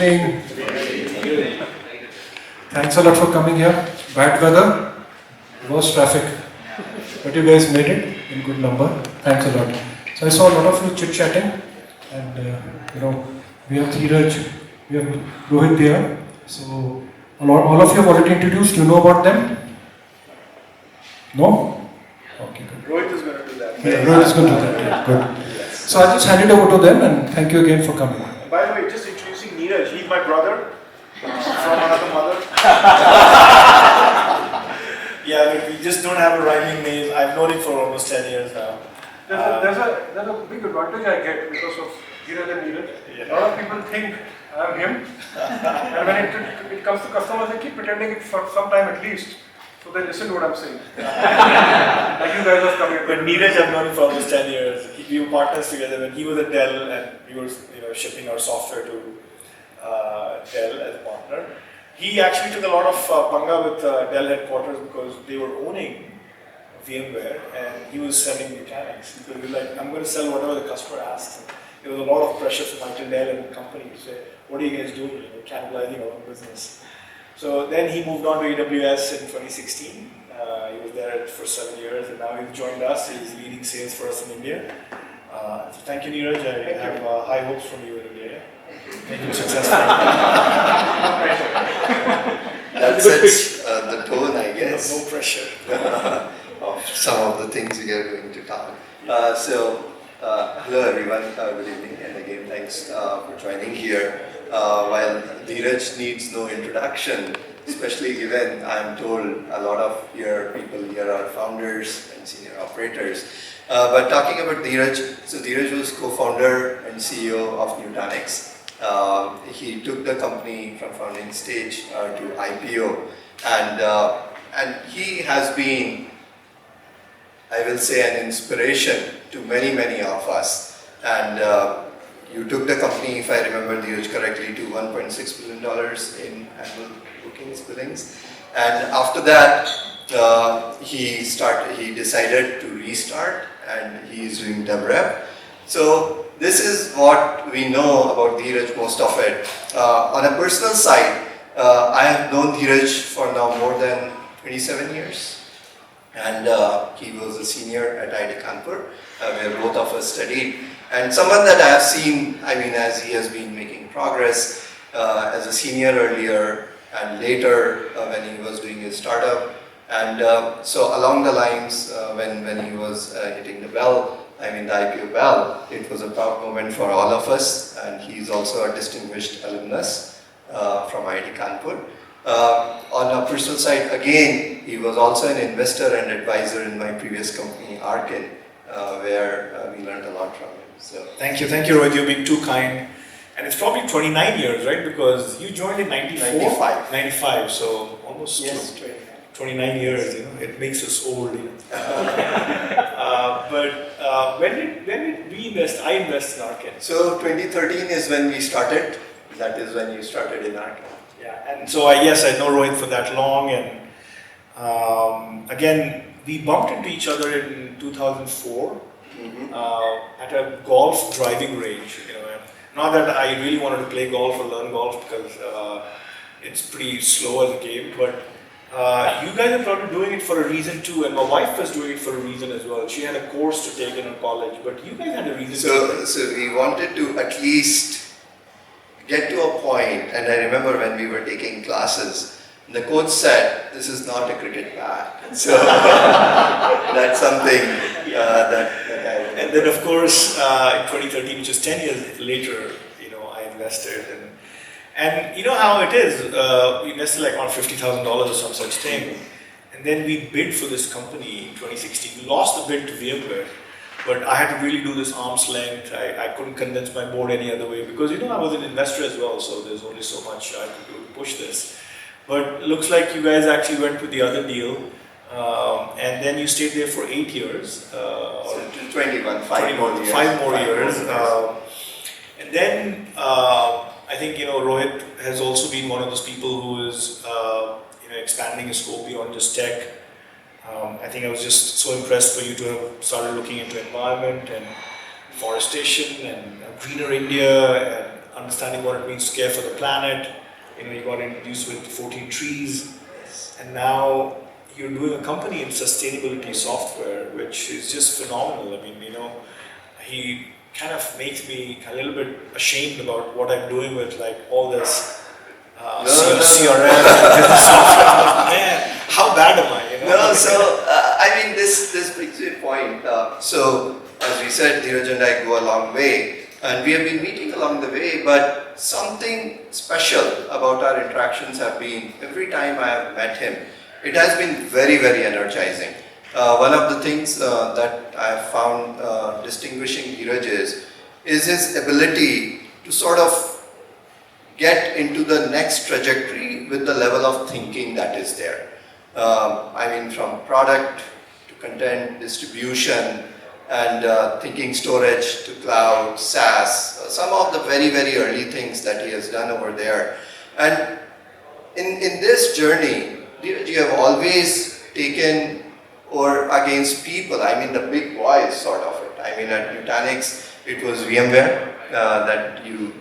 evening. Thanks a lot for coming here. Bad weather, worse traffic, but you guys made it in good number. Thanks a lot. So I saw a lot of you chit-chatting, and we have Dheeraj, we have Rohit here. So all of you have already introduced. You know about them? No? Okay, good. Rohit is going to do that. Yeah, Rohit is going to do that. Yeah, good. So I'll just hand it over to them, and thank you again for coming. By the way, just introducing Dheeraj. He's my brother from another mother. Yeah, but we just don't have a rhyming name. I've known him for almost 10 years now. There's a big advantage I get because of Dheeraj and Dheeraj. Yeah. A lot of people think I'm him, and when it comes to customers, they keep pretending it for some time at least, so they listen to what I'm saying. Like you guys have come here. But Dheeraj, I've known him for almost 10 years. We were partners together when he was at Dell, and we were shipping our software to Dell as a partner. He actually took a lot of panga with Dell headquarters because they were owning VMware, and he was selling Nutanix. Because he was like, I'm going to sell whatever the customer asks. And there was a lot of pressure from Dell and the company to say, what are you guys doing? Cannibalizing our own business. So then he moved on to AWS in 2016. He was there for 7 years, and now he's joined us. He's leading sales for us in India. So thank you, Dheeraj. I have high hopes from you in India. Make you successful. That sets the tone, I guess. No pressure. Of some of the things we are going to talk. Hello everyone, good evening, and again thanks for joining here. While Dheeraj needs no introduction, especially given I'm told a lot of people here are founders and senior operators. But talking about Dheeraj, so Dheeraj was co-founder and CEO of Nutanix. He took the company from founding stage to IPO, and he has been, I will say, an inspiration to many of us. And you took the company, if I remember Dheeraj correctly, to $1.6 billion in annual billings. And after that, he decided to restart, and he is doing DevRev. So this is what we know about Dheeraj, most of it. On a personal side, I have known Dheeraj for now more than 27 years. And he was a senior at IIT Kanpur, where both of us studied. And someone that I have seen, as he has been making progress as a senior earlier and later when he was doing his startup. And so along the lines, when he was hitting the bell, the IPO bell, it was a proud moment for all of us. And he's also a distinguished alumnus from IIT Kanpur. On a personal side, again, he was also an investor and advisor in my previous company, Arkin, where we learned a lot from him. So thank you, Rohit. You're being too kind. And it's probably 29 years, right? Because you joined in 94? 95, so almost 29 years. It makes us old. But when did we invest? I invested in Arkin. So 2013 is when we started. That is when you started in Arkin. Yeah, and so I know Rohit for that long, and again, we bumped into each other in 2004 at a golf driving range. Not that I really wanted to play golf or learn golf because it's pretty slow as a game, but you guys are probably doing it for a reason too, and my wife was doing it for a reason as well. She had a course to take in her college, but you guys had a reason too. So we wanted to at least get to a point, and I remember when we were taking classes, the coach said, "This is not a cricket bat." So that's something that I. And then, of course, in 2013, which is 10 years later, I invested, and you know how it is. We invested like around $50,000 or some such thing, and then we bid for this company in 2016. We lost the bid to VMware. But I had to really do this arm's length. I couldn't convince my board any other way because I was an investor as well, so there's only so much I could do to push this. But looks like you guys actually went with the other deal, and then you stayed there for 8 years. So 21, 5 more years. 5 more years. And then I think Rohit has also been one of those people who is expanding his scope beyond just tech. I think I was just so impressed for you to have started looking into environment and forestation and greener India and understanding what it means to care for the planet. You got introduced with 14 trees, and now you're doing a company in sustainability software, which is just phenomenal. I mean, he kind of makes me a little bit ashamed about what I'm doing with like all this CRM and business software. I'm like, man, how bad am I? No, so I mean, this brings me a point. So as we said, Dheeraj and I go a long way, and we have been meeting along the way. But something special about our interactions have been every time I have met him, it has been very, very energizing. One of the things that I have found distinguishing Dheeraj is his ability to sort of get into the next trajectory with the level of thinking that is there. I mean, from product to content, distribution, and thinking storage to cloud, SaaS, some of the very, very early things that he has done over there. And in this journey, you have always taken or against people, I mean the big boys sort of it. I mean at Nutanix, it was VMware that you,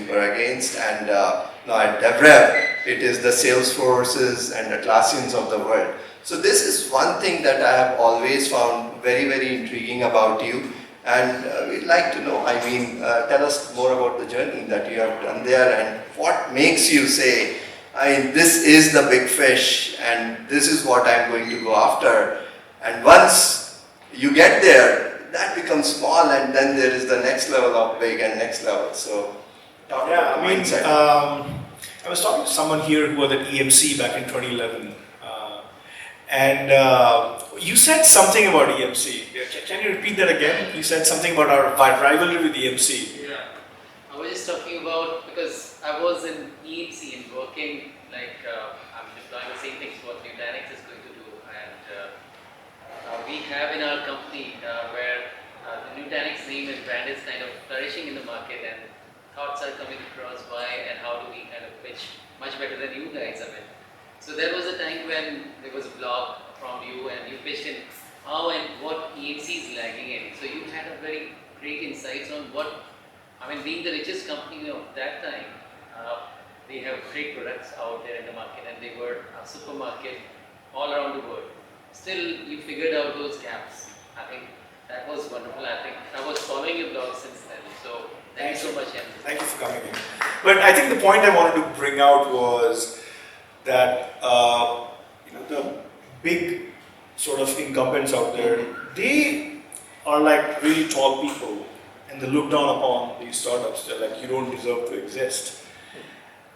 were against, and now at DevRev, it is the Salesforces and Atlassians of the world. So this is one thing that I have always found very, very intriguing about you, and we'd like to know, tell us more about the journey that you have done there, and what makes you say, this is the big fish, and this is what I'm going to go after. And once you get there, that becomes small, and then there is the next level of big and next level. So, talk about the mindset. I was talking to someone here who was at EMC back in 2011, and you said something about EMC. Can you repeat that again? You said something about our rivalry with EMC. Yeah, I was just talking about, because I was in EMC and working like I'm deploying the same things what Nutanix is going to do, and we have in our company where the Nutanix name and brand is kind of flourishing in the market, and thoughts are coming across why and how do we kind of pitch much better than you guys. So there was a time when there was a blog from you and you pitched in how and what EMC is lagging in. So you had a very great insights on what, being the richest company of that time, they have great products out there in the market, and they were a supermarket all around the world. Still, you figured out those gaps. I think that was wonderful. I think I was following your blog since then. So thank you so much, Andy. Thank you for coming in. But I think the point I wanted to bring out was that the big sort of incumbents out there, they are like really tall people, and they look down upon these startups. They're like, you don't deserve to exist.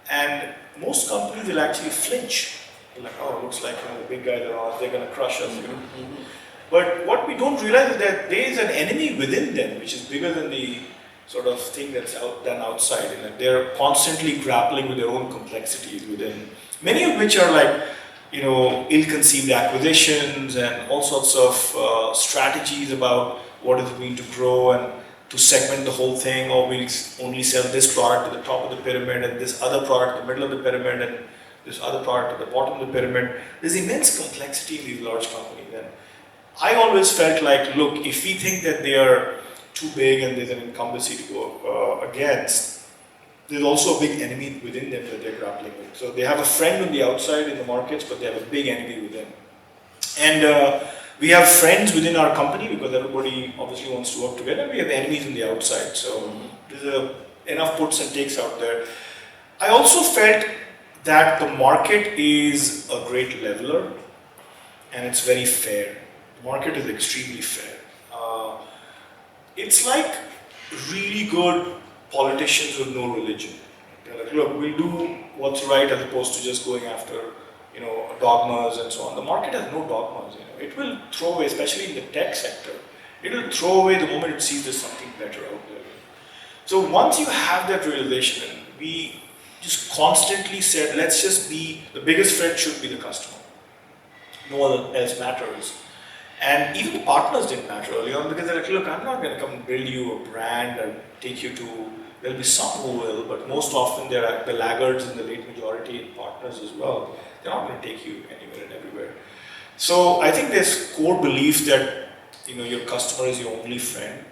And most companies will actually flinch. They're like, oh, it looks like the big guys are on us, they're going to crush us. But what we don't realize is that there is an enemy within them, which is bigger than the sort of thing that's done outside. And they're constantly grappling with their own complexities within, many of which are like, ill-conceived acquisitions and all sorts of strategies about what does it mean to grow and to segment the whole thing, or we only sell this product at the top of the pyramid and this other product at the middle of the pyramid and this other product at the bottom of the pyramid. There's immense complexity in these large companies. And I always felt like, look, if we think that they are too big and there's an incumbency to go against, there's also a big enemy within them that they're grappling with. So they have a friend on the outside in the markets, but they have a big enemy within. And we have friends within our company because everybody obviously wants to work together. We have enemies on the outside. So there's enough puts and takes out there. I also felt that the market is a great leveler and it's very fair. The market is extremely fair. It's like really good politicians with no religion. They're like, look, we'll do what's right as opposed to just going after, dogmas and so on. The market has no dogmas. It will throw away, especially in the tech sector, it will throw away the moment it sees there's something better out there. So once you have that realization, we just constantly said, let's just be, the biggest friend should be the customer. No one else matters. And even the partners didn't matter early on because they're like, look, I'm not going to come and build you a brand and take you to, there'll be some who will, but most often they're the laggards in the late majority and partners as well. They're not going to take you anywhere and everywhere. So I think there's core belief that, your customer is your only friend,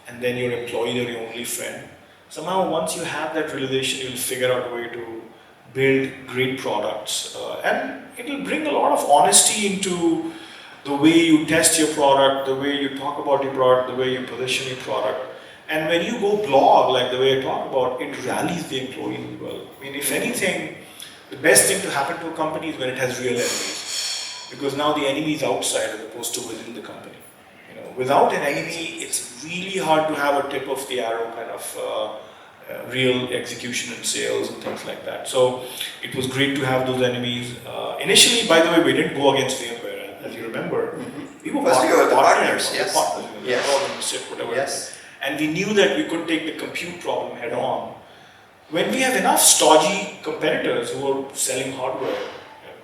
and then your employees are your only friend. somehow once you have that realization, you'll figure out a way to build great products, and it'll bring a lot of honesty into the way you test your product, the way you talk about your product, the way you position your product. And when you go blog, like the way I talk about, it rallies the employees well. I mean, if anything, the best thing to happen to a company is when it has real enemies, because now the enemy is outside as opposed to within the company. You know, without an enemy, it's really hard to have a tip of the arrow kind of real execution and sales and things like that. So it was great to have those enemies. Initially, by the way, we didn't go against VMware, as you remember. We were partners, yes. Whatever. Yes. And we knew that we could take the compute problem head on. When we have enough stodgy competitors who are selling hardware,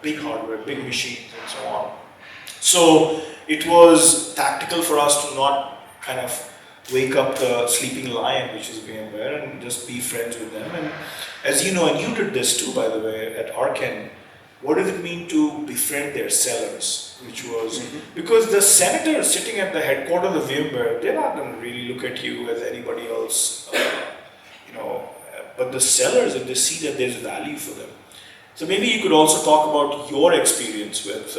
big machines and so on. So it was tactical for us to not kind of wake up the sleeping lion, which is VMware, and just be friends with them. And as you know, and you did this too, by the way, at Arken, what does it mean to befriend their sellers? Which was, because the senators sitting at the headquarters of VMware, they're not going to really look at you as anybody else, but the sellers, if they see that there's value for them. So maybe you could also talk about your experience with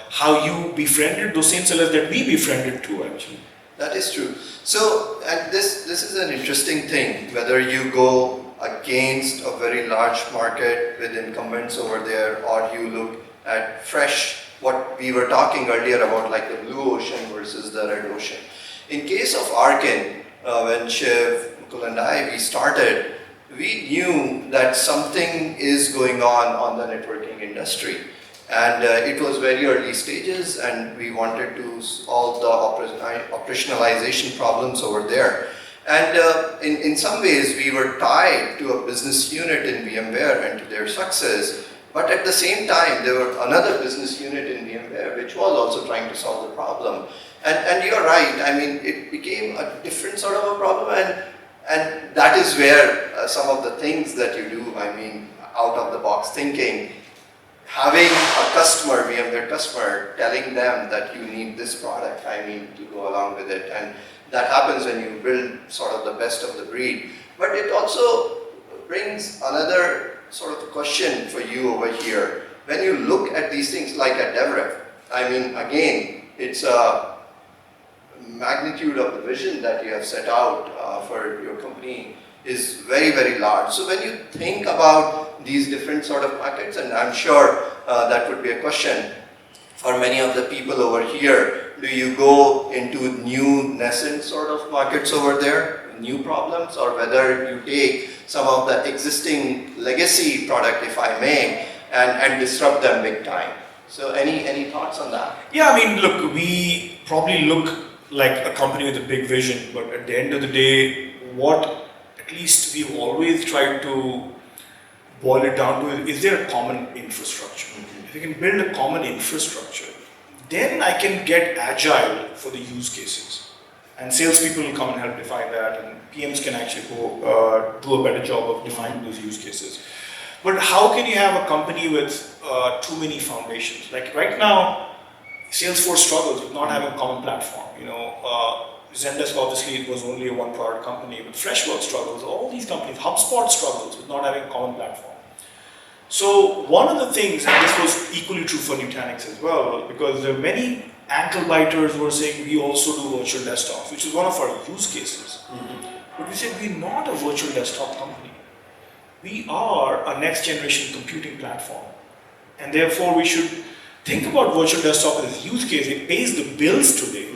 how you befriended those same sellers that we befriended too, actually. That is true. So, and this is an interesting thing, whether you go against a very large market with incumbents over there, or you look at fresh, what we were talking earlier about, like the blue ocean versus the red ocean. In case of Arken, when Shiv, Mukul and I, we started, we knew that something is going on the networking industry. And it was very early stages, and we wanted to solve the operationalization problems over there. And in some ways, we were tied to a business unit in VMware and to their success. But at the same time, there were another business unit in VMware which was also trying to solve the problem. And you're right, I mean, it became a different sort of a problem, and that is where some of the things that you do, I mean, out of the box thinking, having a customer, VMware customer, telling them that you need this product, I mean, to go along with it. And that happens when you build sort of the best of the breed. But it also brings another sort of question for you over here. When you look at these things like at DevRev, I mean, again, it's a magnitude of the vision that you have set out for your company is very, very large. So when you think about these different sort of markets, and I'm sure that would be a question for many of the people over here, do you go into new nascent sort of markets over there, new problems, or whether you take some of the existing legacy product, if I may, and disrupt them big time? So any thoughts on that? Yeah, I mean, look, we probably look like a company with a big vision, but at the end of the day, what at least we've always tried to boil it down to is there a common infrastructure? If you can build a common infrastructure, then I can get agile for the use cases. And salespeople will come and help define that, and PMs can actually go do a better job of defining those use cases. But how can you have a company with too many foundations? Like right now, Salesforce struggles with not having a common platform. Zendesk obviously it was only a one product company, but Freshworks struggles, all these companies, HubSpot struggles with not having a common platform. So one of the things, and this was equally true for Nutanix as well, because there are many ankle biters who are saying we also do virtual desktops, which is one of our use cases. But we said we're not a virtual desktop company. We are a next generation computing platform. And therefore we should think about virtual desktop as a use case. It pays the bills today.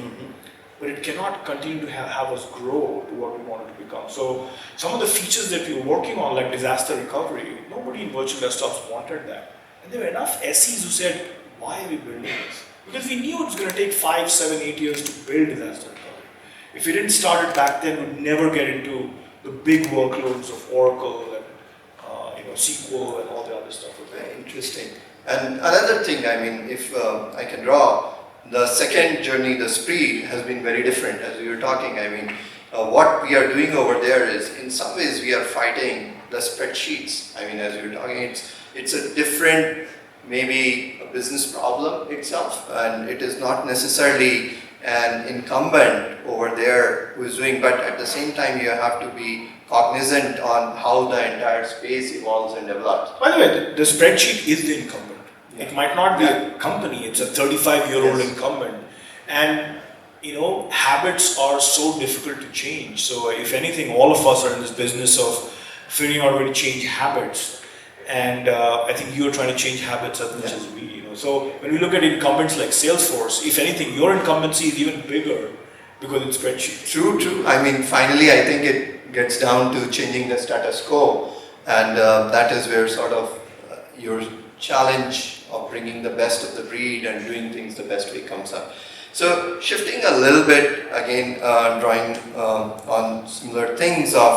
But it cannot continue to have us grow to what we want it to become. So some of the features that we were working on, like disaster recovery, nobody in virtual desktops wanted that. And there were enough SEs who said, why are we building this? Because we knew it was going to take 5, 7, 8 years to build disaster recovery. If we didn't start it back then, we'd never get into the big workloads of Oracle and SQL and all the other stuff. Very interesting. And another thing, I mean, if I can draw, the second journey, the Sprih, has been very different. As we were talking, I mean, what we are doing over there is, in some ways, we are fighting the spreadsheets. I mean, as we were talking, it's a different, maybe a business problem itself, and it is not necessarily an incumbent over there who is doing, but at the same time, you have to be cognizant on how the entire space evolves and develops. By the way, the spreadsheet is the incumbent. Yeah. It might not be Yeah. a company, it's a 35-year-old Yes. incumbent. And habits are so difficult to change. So if anything, all of us are in this business of figuring out a way to change habits. And I think you're trying to change habits as much as we. So when we look at incumbents like Salesforce, if anything, your incumbency is even bigger because it's spreadsheets. True. I mean, finally, I think it gets down to changing the status quo, and that is where sort of your challenge of bringing the best of the breed and doing things the best way comes up. So shifting a little bit, again, drawing on similar things of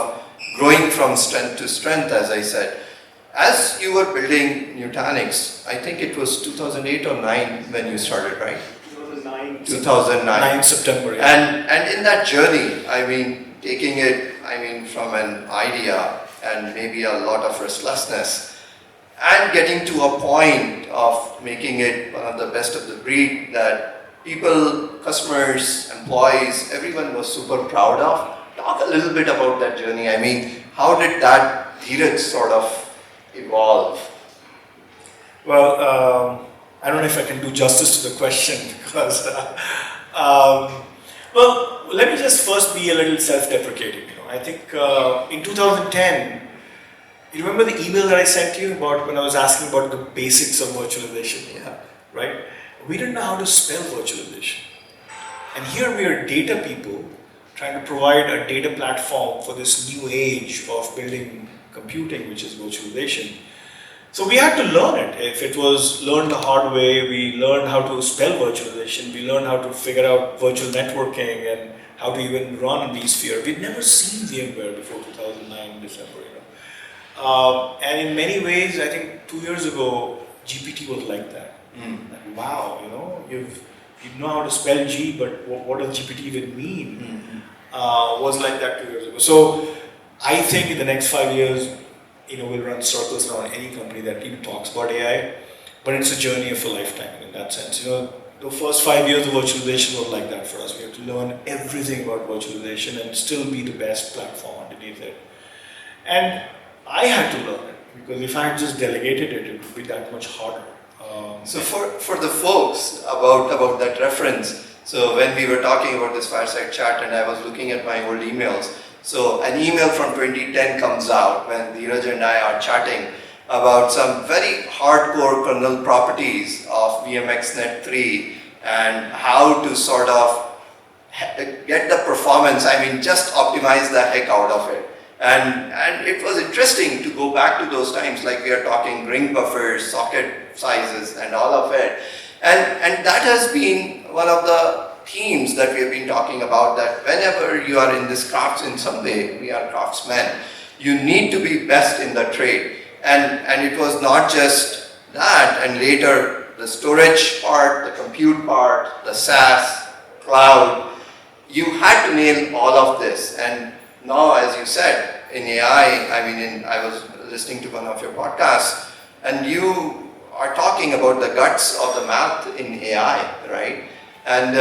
growing from strength to strength, as I said. As you were building Nutanix, I think it was 2008 or 9 when you started, right? 2009. 9 September. Yeah. And in that journey, I mean, taking it, from an idea and maybe a lot of restlessness, and getting to a point of making it one of the best of the breed that people, customers, employees, everyone was super proud of. Talk a little bit about that journey. I mean, how did that Dheeraj sort of evolve? Well, I don't know if I can do justice to the question because, let me just first be a little self-deprecating. I think in 2010, you remember the email that I sent you about when I was asking about the basics of virtualization? Yeah. Right? We didn't know how to spell virtualization. And here we are data people trying to provide a data platform for this new age of building computing, which is virtualization. So we had to learn it. If it was learned the hard way, we learned how to spell virtualization, we learned how to figure out virtual networking and how to even run vSphere. We'd never seen VMware before 2009 December. And in many ways, I think 2 years ago, GPT was like that. Like, wow, you know how to spell G, but what does GPT even mean? Was like that 2 years ago. So I think in the next 5 years, we'll run circles around any company that even talks about AI, but it's a journey of a lifetime in that sense. The first 5 years of virtualization was like that for us. We had to learn everything about virtualization and still be the best platform underneath it. And I had to learn it because if I had just delegated it, it would be that much harder. So for the folks about that reference, so when we were talking about this fireside chat and I was looking at my old emails, so an email from 2010 comes out when Dheeraj and I are chatting about some very hardcore kernel properties of VMXNet 3 and how to sort of get the performance, just optimize the heck out of it. And it was interesting to go back to those times, like we are talking ring buffers, socket sizes and all of it. And that has been one of the themes that we have been talking about, that whenever you are in this crafts in some way, we are craftsmen, you need to be best in the trade. And it was not just that, and later the storage part, the compute part, the SaaS, cloud, you had to nail all of this. And now, as you said, in AI, I was listening to one of your podcasts, and you are talking about the guts of the math in AI, right? And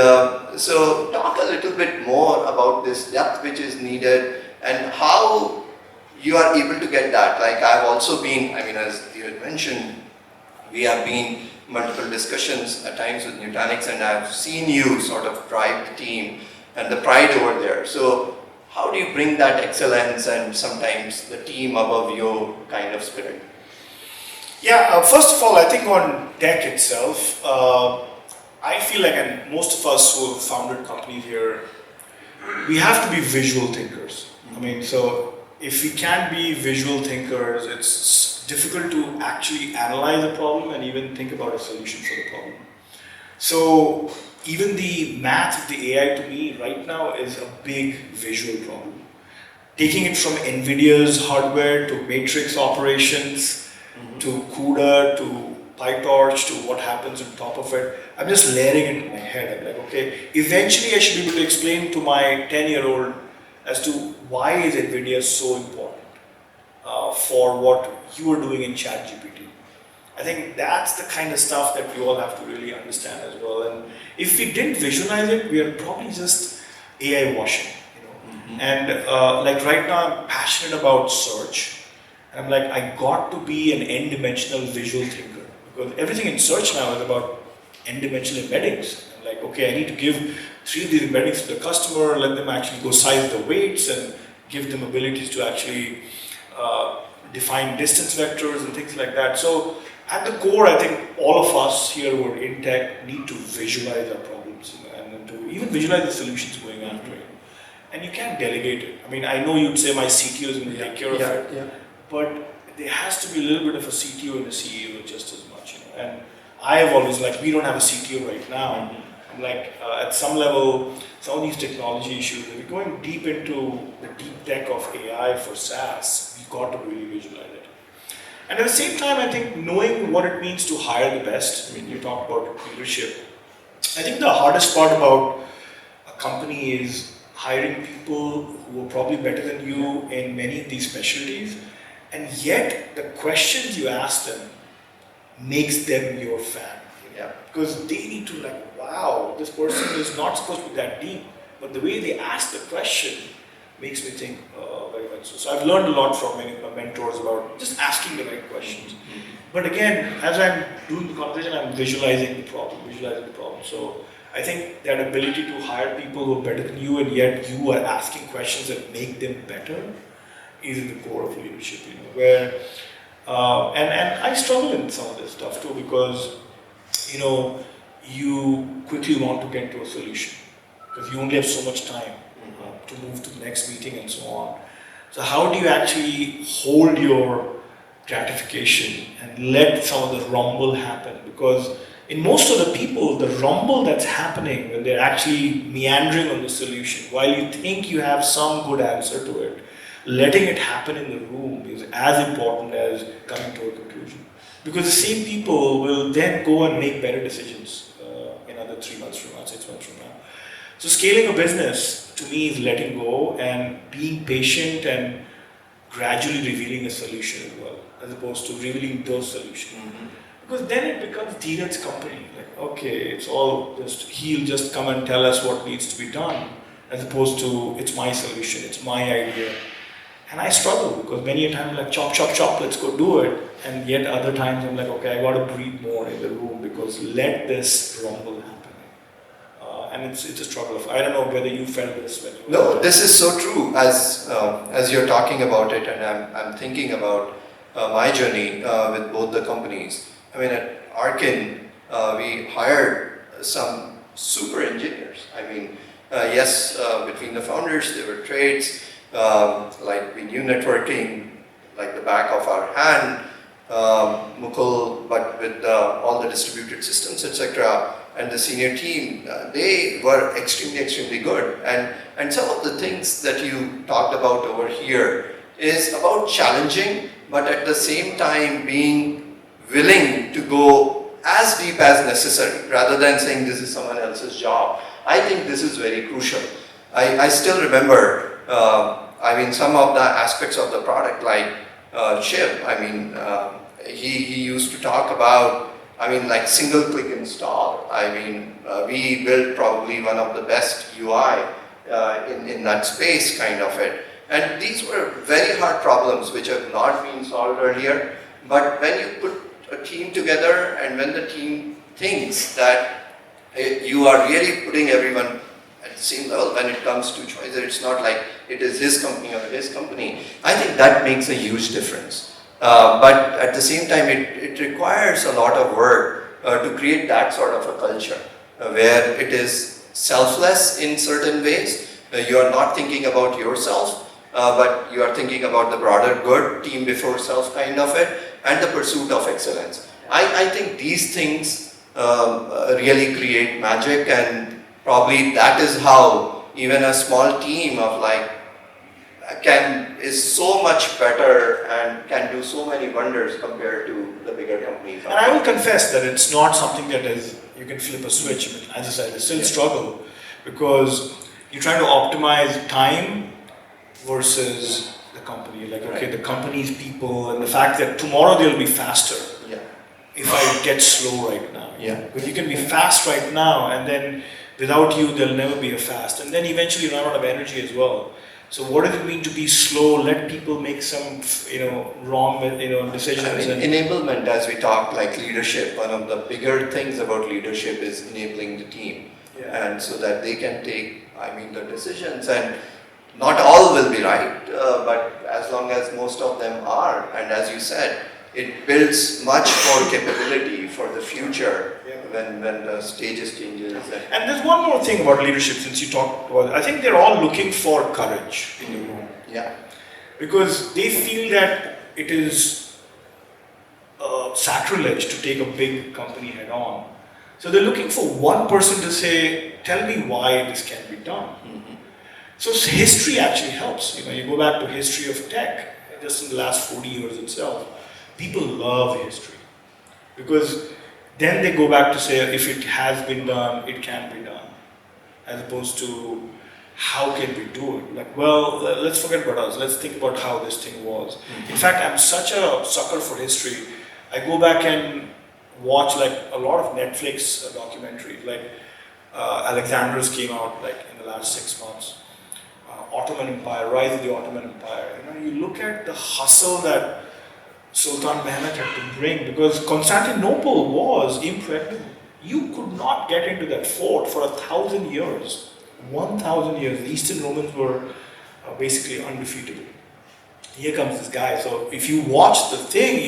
so talk a little bit more about this depth which is needed and how you are able to get that. Like I've also been, as you mentioned, we have been multiple discussions at times with Nutanix, and I've seen you sort of drive the team and the pride over there. So how do you bring that excellence and sometimes the team above your kind of spirit? Yeah, first of all, I think on tech itself, I feel like, and most of us who have founded companies here, we have to be visual thinkers. So if we can't be visual thinkers, it's difficult to actually analyze a problem and even think about a solution for the problem. So even the math of the AI to me right now is a big visual problem. Taking it from NVIDIA's hardware to matrix operations, to CUDA, to PyTorch, to what happens on top of it, I'm just layering it in my head. I'm like, okay, eventually I should be able to explain to my 10-year-old as to why is NVIDIA so important for what you are doing in ChatGPT. I think that's the kind of stuff that we all have to really understand as well. And if we didn't visualize it, we are probably just AI washing. And like right now, I'm passionate about search. And I'm like, I got to be an n-dimensional visual thinker because everything in search now is about n-dimensional embeddings. I'm like, okay, I need to give 3 of these embeddings to the customer, let them actually go size the weights and give them abilities to actually define distance vectors and things like that. So at the core, I think all of us here who are in tech need to visualize our problems and to even visualize the solutions going after it. And you can't delegate it. I mean, I know you'd say my CTO is going to take care of it, but there has to be a little bit of a CTO and a CEO just as much. And I have always like, we don't have a CTO right now. I'm like, at some level, some of these technology issues, if you're going deep into the deep tech of AI for SaaS, you've got to really visualize it. And at the same time, I think knowing what it means to hire the best, I mean, you talk about leadership. I think the hardest part about a company is hiring people who are probably better than you in many of these specialties, and yet the questions you ask them makes them your fan. Because they need to like, wow, this person is not supposed to be that deep, but the way they ask the question makes me think very much so. So I've learned a lot from many of my mentors about just asking the right questions. But again, as I'm doing the conversation, I'm visualizing the problem. So I think that ability to hire people who are better than you and yet you are asking questions that make them better is in the core of leadership, where, and I struggle in some of this stuff too because, you quickly want to get to a solution because you only have so much time to move to the next meeting and so on. So how do you actually hold your gratification and let some of the rumble happen? Because in most of the people, the rumble that's happening when they're actually meandering on the solution, while you think you have some good answer to it, letting it happen in the room is as important as coming to a conclusion. Because the same people will then go and make better decisions in another 3 months from now, 6 months from now. So scaling a business to me is letting go and being patient and gradually revealing a solution as well, as opposed to revealing those solutions. Because then it becomes Dheeraj's company. Like, okay, it's all just, he'll just come and tell us what needs to be done, as opposed to it's my solution, it's my idea. And I struggle because many a time I'm like, chop, chop, chop, let's go do it. And yet other times I'm like, okay, I got to breathe more in the room because let this rumble happen. And it's a struggle. I don't know whether you felt this when you were No, this is so true. As you're talking about it, and I'm thinking about my journey with both the companies. I mean, at Arkin, we hired some super engineers. I mean, yes, between the founders, there were trades, like we knew networking like the back of our hand, Mukul, but with all the distributed systems, etc. And the senior team, they were extremely good. And some of the things that you talked about over here is about challenging, but at the same time being willing to go as deep as necessary, rather than saying this is someone else's job. I think this is very crucial. I still remember, some of the aspects of the product, like Shiv, he used to talk about, like single click install. We built probably one of the best UI in that space, kind of it. And these were very hard problems which have not been solved earlier. But when you put a team together and when the team thinks that you are really putting everyone at the same level when it comes to choice, it's not like it is his company or his company, I think that makes a huge difference. But at the same time, it requires a lot of work to create that sort of a culture where it is selfless in certain ways. You are not thinking about yourself, but you are thinking about the broader good, team before self kind of it, and the pursuit of excellence. I think these things really create magic, and probably that is how even a small team of is so much better and can do so many wonders compared to the bigger companies. And I will confess that it's not something that is, you can flip a switch. I mean, as I said, it's still a struggle because you're trying to optimize time versus the company. Like, okay, the company's people and the fact that tomorrow they'll be faster. Yeah. If I get slow right now. Yeah. Because you can be fast right now and then without you, there'll never be a fast. And then eventually you run out of energy as well. So what does it mean to be slow? Let people make some, wrong, decisions. I mean, enablement, as we talk, like leadership, one of the bigger things about leadership is enabling the team. Yeah. And so that they can take, the decisions. And not all will be right, but as long as most of them are, and as you said, it builds much more capability for the future when the stages changes. And there's one more thing about leadership, since you talked about it. I think they're all looking for courage in the room. Yeah. Because they feel that it is sacrilege to take a big company head on. So they're looking for one person to say, tell me why this can be done. So history actually helps. You go back to history of tech, just in the last 40 years itself. People love history because then they go back to say, if it has been done, it can be done, as opposed to how can we do it? Like, well, let's forget about us. Let's think about how this thing was. In fact, I'm such a sucker for history. I go back and watch like a lot of Netflix documentaries. Like Alexander's came out like in the last 6 months. Ottoman Empire, rise of the Ottoman Empire. You look at the hustle that Sultan Mehmed had to bring, because Constantinople was impregnable. You could not get into that fort for 1,000 years. 1,000 years. The Eastern Romans were basically undefeatable. Here comes this guy. So if you watch the thing,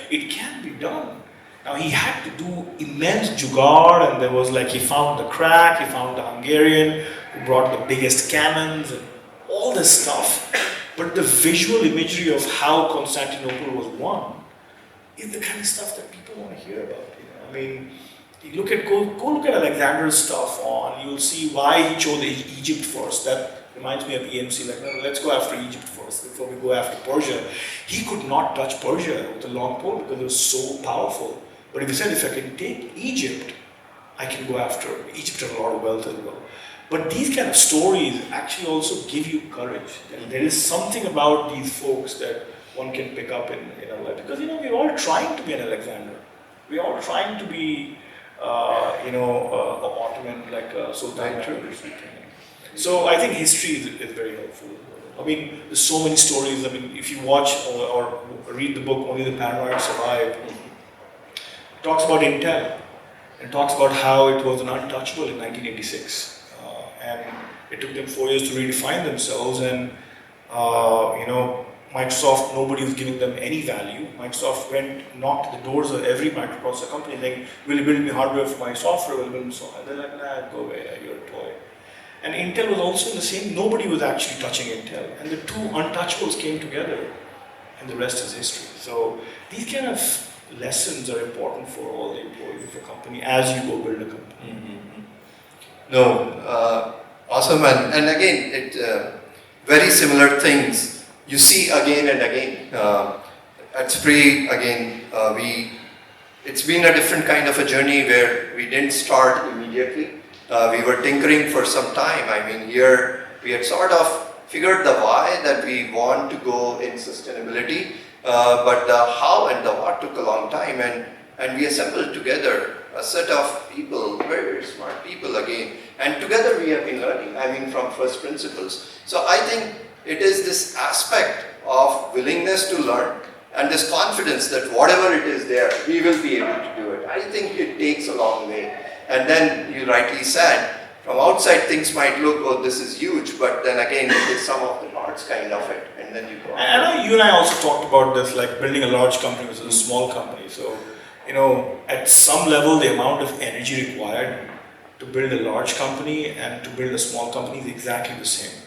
it can be done. Now he had to do immense jugaad, and there was like, he found the crack, he found the Hungarian, who brought the biggest cannons, and all this stuff. But the visual imagery of how Constantinople was won is the kind of stuff that people want to hear about. You go look at Alexander's stuff you'll see why he chose Egypt first. That reminds me of EMC, like, no, let's go after Egypt first before we go after Persia. He could not touch Persia with a long pole because it was so powerful. But if he said, if I can take Egypt, I can go after Egypt had a lot of wealth as well. But these kind of stories actually also give you courage. There is something about these folks that one can pick up in our life. Because, we're all trying to be an Alexander. We're all trying to be, Ottoman, like Sultan Mehmed or something. So I think history is very helpful. There's so many stories. If you watch or read the book, Only the Paranoid Survive, it talks about Intel. It talks about how it was an untouchable in 1986. And it took them 4 years to redefine themselves, and Microsoft, nobody was giving them any value. Microsoft knocked the doors of every microprocessor company, saying, will you build me hardware for my software, will you build me software? And they're like, nah, go away, you're a toy. And Intel was also in the same, nobody was actually touching Intel. And the two untouchables came together, and the rest is history. So these kind of lessons are important for all the employees of a company as you go build a company. No, awesome, and again, very similar things you see again and again. At Sprih, again, it's been a different kind of a journey where we didn't start immediately. We were tinkering for some time. Here we had sort of figured the why that we want to go in sustainability, but the how and the what took a long time, and we assembled together a set of people, very, very smart people again, and together we have been learning, from first principles. So I think it is this aspect of willingness to learn and this confidence that whatever it is there, we will be able to do it. I think it takes a long way. And then you rightly said, from outside things might look, oh, this is huge, but then again, it is some of the parts kind of it, and then you go on. And you and I also talked about this, like building a large company versus a small company. So, at some level, the amount of energy required to build a large company and to build a small company is exactly the same,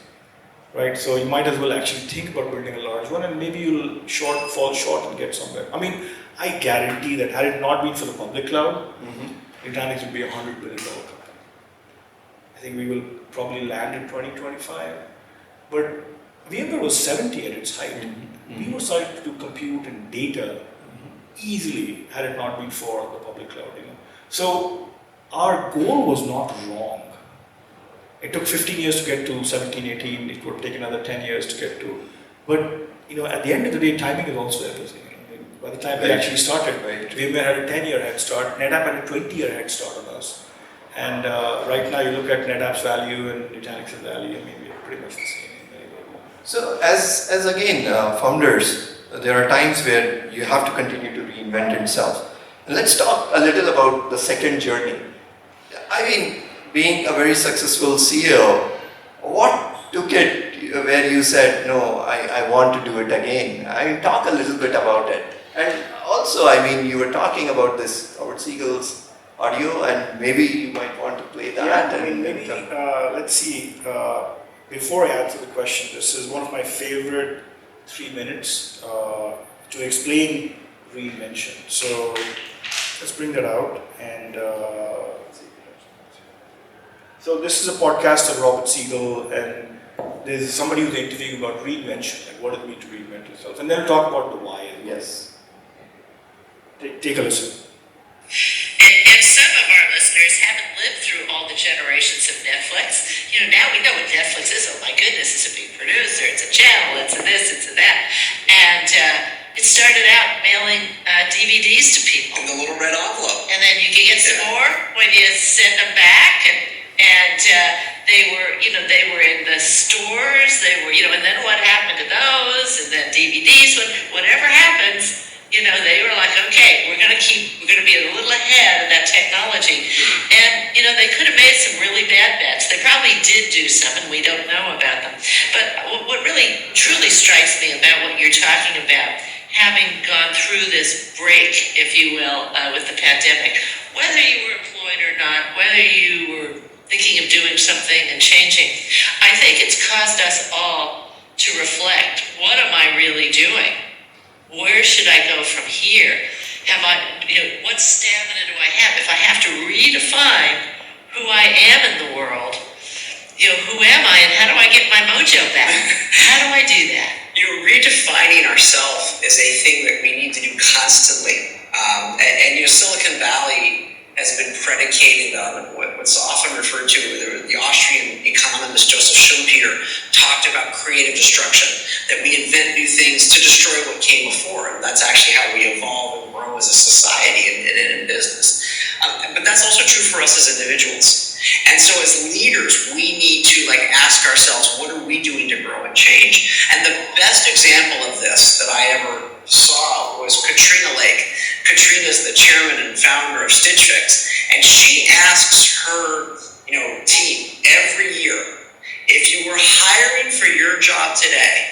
right? So you might as well actually think about building a large one, and maybe you'll fall short and get somewhere. I guarantee that had it not been for the public cloud, Nutanix would be a $100 billion company. I think we will probably land in 2025, but VMware was 70 at its height. We were starting to do compute and data easily had it not been for the public cloud. So our goal was not wrong. It took 15 years to get to 17, 18. It would take another 10 years to get to. But at the end of the day, timing is also everything. By the time we actually started, VMware had a 10-year head start. NetApp had a 20-year head start on us. And right now, you look at NetApp's value and Nutanix's value. We're pretty much the same in many ways. So as again, founders, there are times where you have to continue to reinvent itself. And let's talk a little about the second journey. I mean, being a very successful CEO, what took it where you said, no, I want to do it again? I mean, talk a little bit about it. And also, I mean, you were talking about this, Howard Siegel's audio, and maybe you might want to play that. Yeah, I mean, maybe, let's see. Before I answer the question, this is one of my favorite 3 minutes to explain reinvention. So let's bring that out. And so this is a podcast of Robert Siegel, and there's somebody who's interviewing about reinvention, like what does it mean to reinvent yourself, and then we'll talk about the why. Yes. Take a listen. And some of our listeners haven't lived through all the generations of Netflix. You know, now we know what Netflix is. Oh my goodness, it's a big producer, it's a channel, it's a this, it's a that. And it started out mailing DVDs to people. In the little red envelope. And then you could get some more when you send them back. And they were in the stores, and then what happened to those? And then DVDs, whatever happens, they were like, okay, we're going to be a little ahead of that technology. And, they could have made some really bad bets. They probably did do some, and we don't know about them. But what really, truly strikes me about what you're talking about, having gone through this break, if you will, with the pandemic, whether you were employed or not, whether you were thinking of doing something and changing, I think it's caused us all to reflect, what am I really doing? Where should I go from here? What stamina do I have? If I have to redefine who I am in the world, who am I and how do I get my mojo back? How do I do that? Redefining ourselves is a thing that we need to do constantly. Silicon Valley has been predicated on what's often referred to, the Austrian economist Joseph Schumpeter talked about creative destruction, that we invent new things to destroy what came before, and that's actually how we evolve and grow as a society and in business. But that's also true for us as individuals. And so as leaders, we need to ask ourselves, what are we doing to grow and change? And the best example of this that I ever saw was Katrina Lake. Katrina is the chairman and founder of Stitch Fix, and she asks her team every year, if you were hiring for your job today,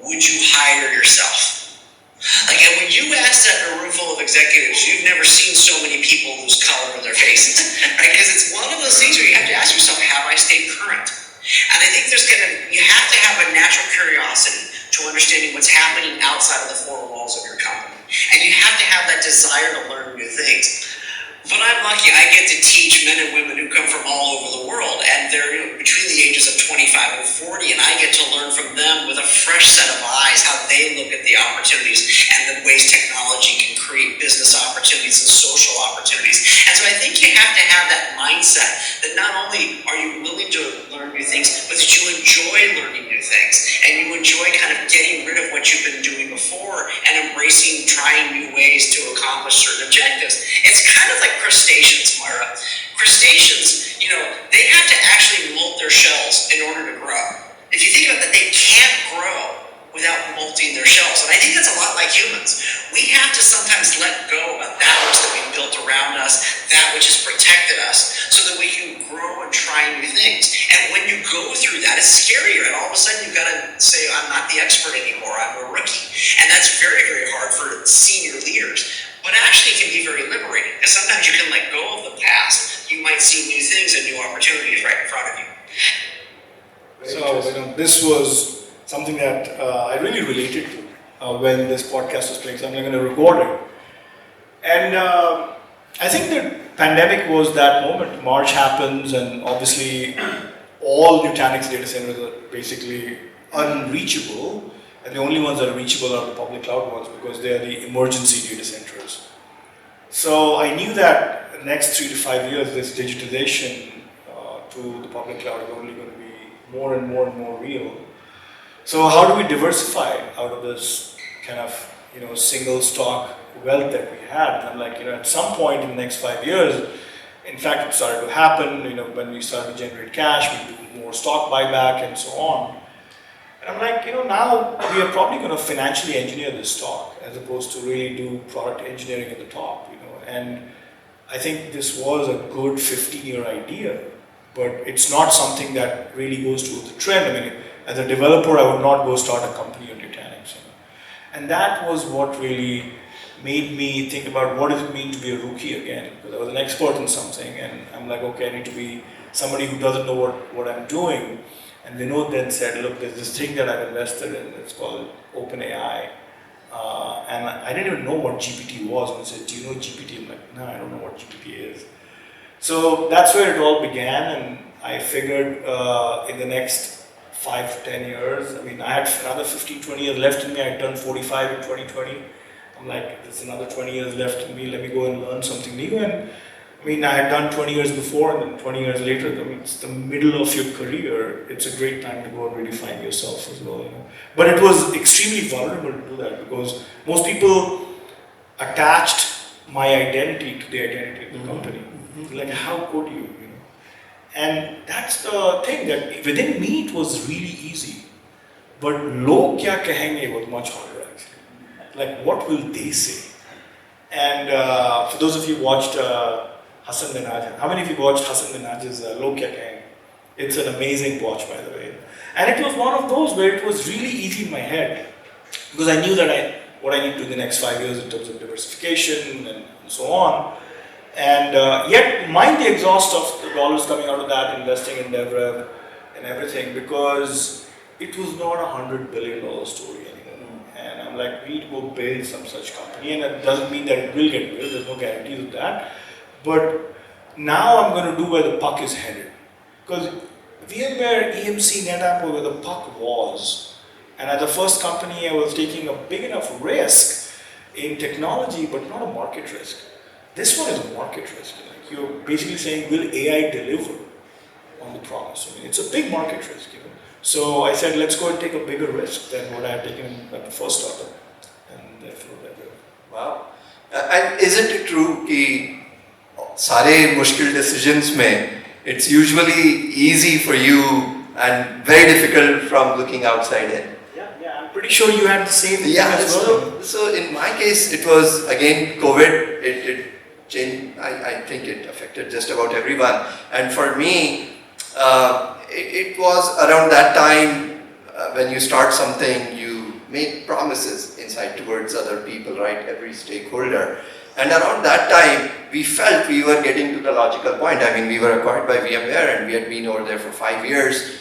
would you hire yourself? And when you ask that in a room full of executives, you've never seen so many people lose color in their faces, right? Because it's one of those things where you have to ask yourself, have I stayed current? And I think you have to have a natural curiosity to understanding what's happening outside of the four walls of your company. And you have to have that desire to learn new things. But I'm lucky, I get to teach men and women who come from all over the world, and they're between the ages of 25 and 40, and I get to learn from them with a fresh set of eyes how they look at the opportunities and the ways technology can create business opportunities and social opportunities. And so I think you have to have that mindset that not only are you willing to learn new things, but that you enjoy learning new things, and you enjoy kind of getting rid of what you've been doing before and embracing trying new ways to accomplish certain objectives. It's kind of like crustaceans, Myra. Crustaceans, they have to actually molt their shells in order to grow. If you think about that, they can't grow without molting their shells. And I think that's a lot like humans. We have to sometimes let go of that which that we've built around us, that which has protected us, so that we can grow and try new things. And when you go through that, it's scarier. And all of a sudden you've got to say, I'm not the expert anymore, I'm a rookie. And that's very, very hard for senior leaders. But actually it can be very liberating, because sometimes you can let go of the past. You might see new things and new opportunities right in front of you. So, this was something that I really related to when this podcast was playing, so I'm going to record it. And I think the pandemic was that moment. March happens, and obviously all Nutanix data centers are basically unreachable. And the only ones that are reachable are the public cloud ones, because they are the emergency data centers. So I knew that the next 3 to 5 years, this digitization to the public cloud is only going to be more and more and more real. So how do we diversify out of this kind of single stock wealth that we had? And I'm like, at some point in the next 5 years, in fact, it started to happen. When we started to generate cash, we do more stock buyback and so on. And I'm like, now we are probably going to financially engineer this stock as opposed to really do product engineering at the top, And I think this was a good 15-year idea, but it's not something that really goes towards the trend. I mean, as a developer, I would not go start a company on Nutanix. And that was what really made me think about what does it mean to be a rookie again, because I was an expert in something, and I'm like, okay, I need to be somebody who doesn't know what I'm doing. And Vinod then said, look, there's this thing that I've invested in, it's called OpenAI. And I didn't even know what GPT was. When he said, do you know GPT? I'm like, no, I don't know what GPT is. So that's where it all began, and I figured in the next 5 to 10 years, I mean, I had another 15, 20 years left in me. I turned 45 in 2020. I'm like, there's another 20 years left in me, let me go and learn something new. And I mean, I had done 20 years before, and then 20 years later, I mean, it's the middle of your career. It's a great time to go and really find yourself as well. But it was extremely vulnerable to do that because most people attached my identity to the identity of the company. Like, how could you? And that's the thing, that within me it was really easy. But log kya kahenge was much harder actually. Like, what will they say? And for those of you who watched Hassan Minhaj, how many of you watched Hassan Minhaj's Log Kya Kahenge? It's an amazing watch, by the way. And it was one of those where it was really easy in my head because I knew that what I need to do in the next 5 years in terms of diversification and so on. And yet, mind the exhaust of the dollars coming out of that, investing in DevRev and everything, because it was not $100 billion story anymore. And I'm like, we need to go build some such company, and it doesn't mean that it will get built, there's no guarantees of that. But now I'm going to do where the puck is headed. Because VMware, EMC, NetApp were where the puck was. And as the first company, I was taking a big enough risk in technology, but not a market risk. This one is a market risk. Like, you're basically saying, will AI deliver on the promise? I mean, it's a big market risk. So I said, let's go and take a bigger risk than what I had taken at the first startup. And therefore, wow. And isn't it true that सारे मुश्किल decisions में it's usually easy for you and very difficult from looking outside in? Yeah, I'm pretty sure you had the same thing as well. So in my case, it was again COVID. It changed. I think it affected just about everyone. And for me, it was around that time when you start something, you make promises inside towards other people, right? Every stakeholder. And around that time, we felt we were getting to the logical point. I mean, we were acquired by VMware and we had been over there for 5 years.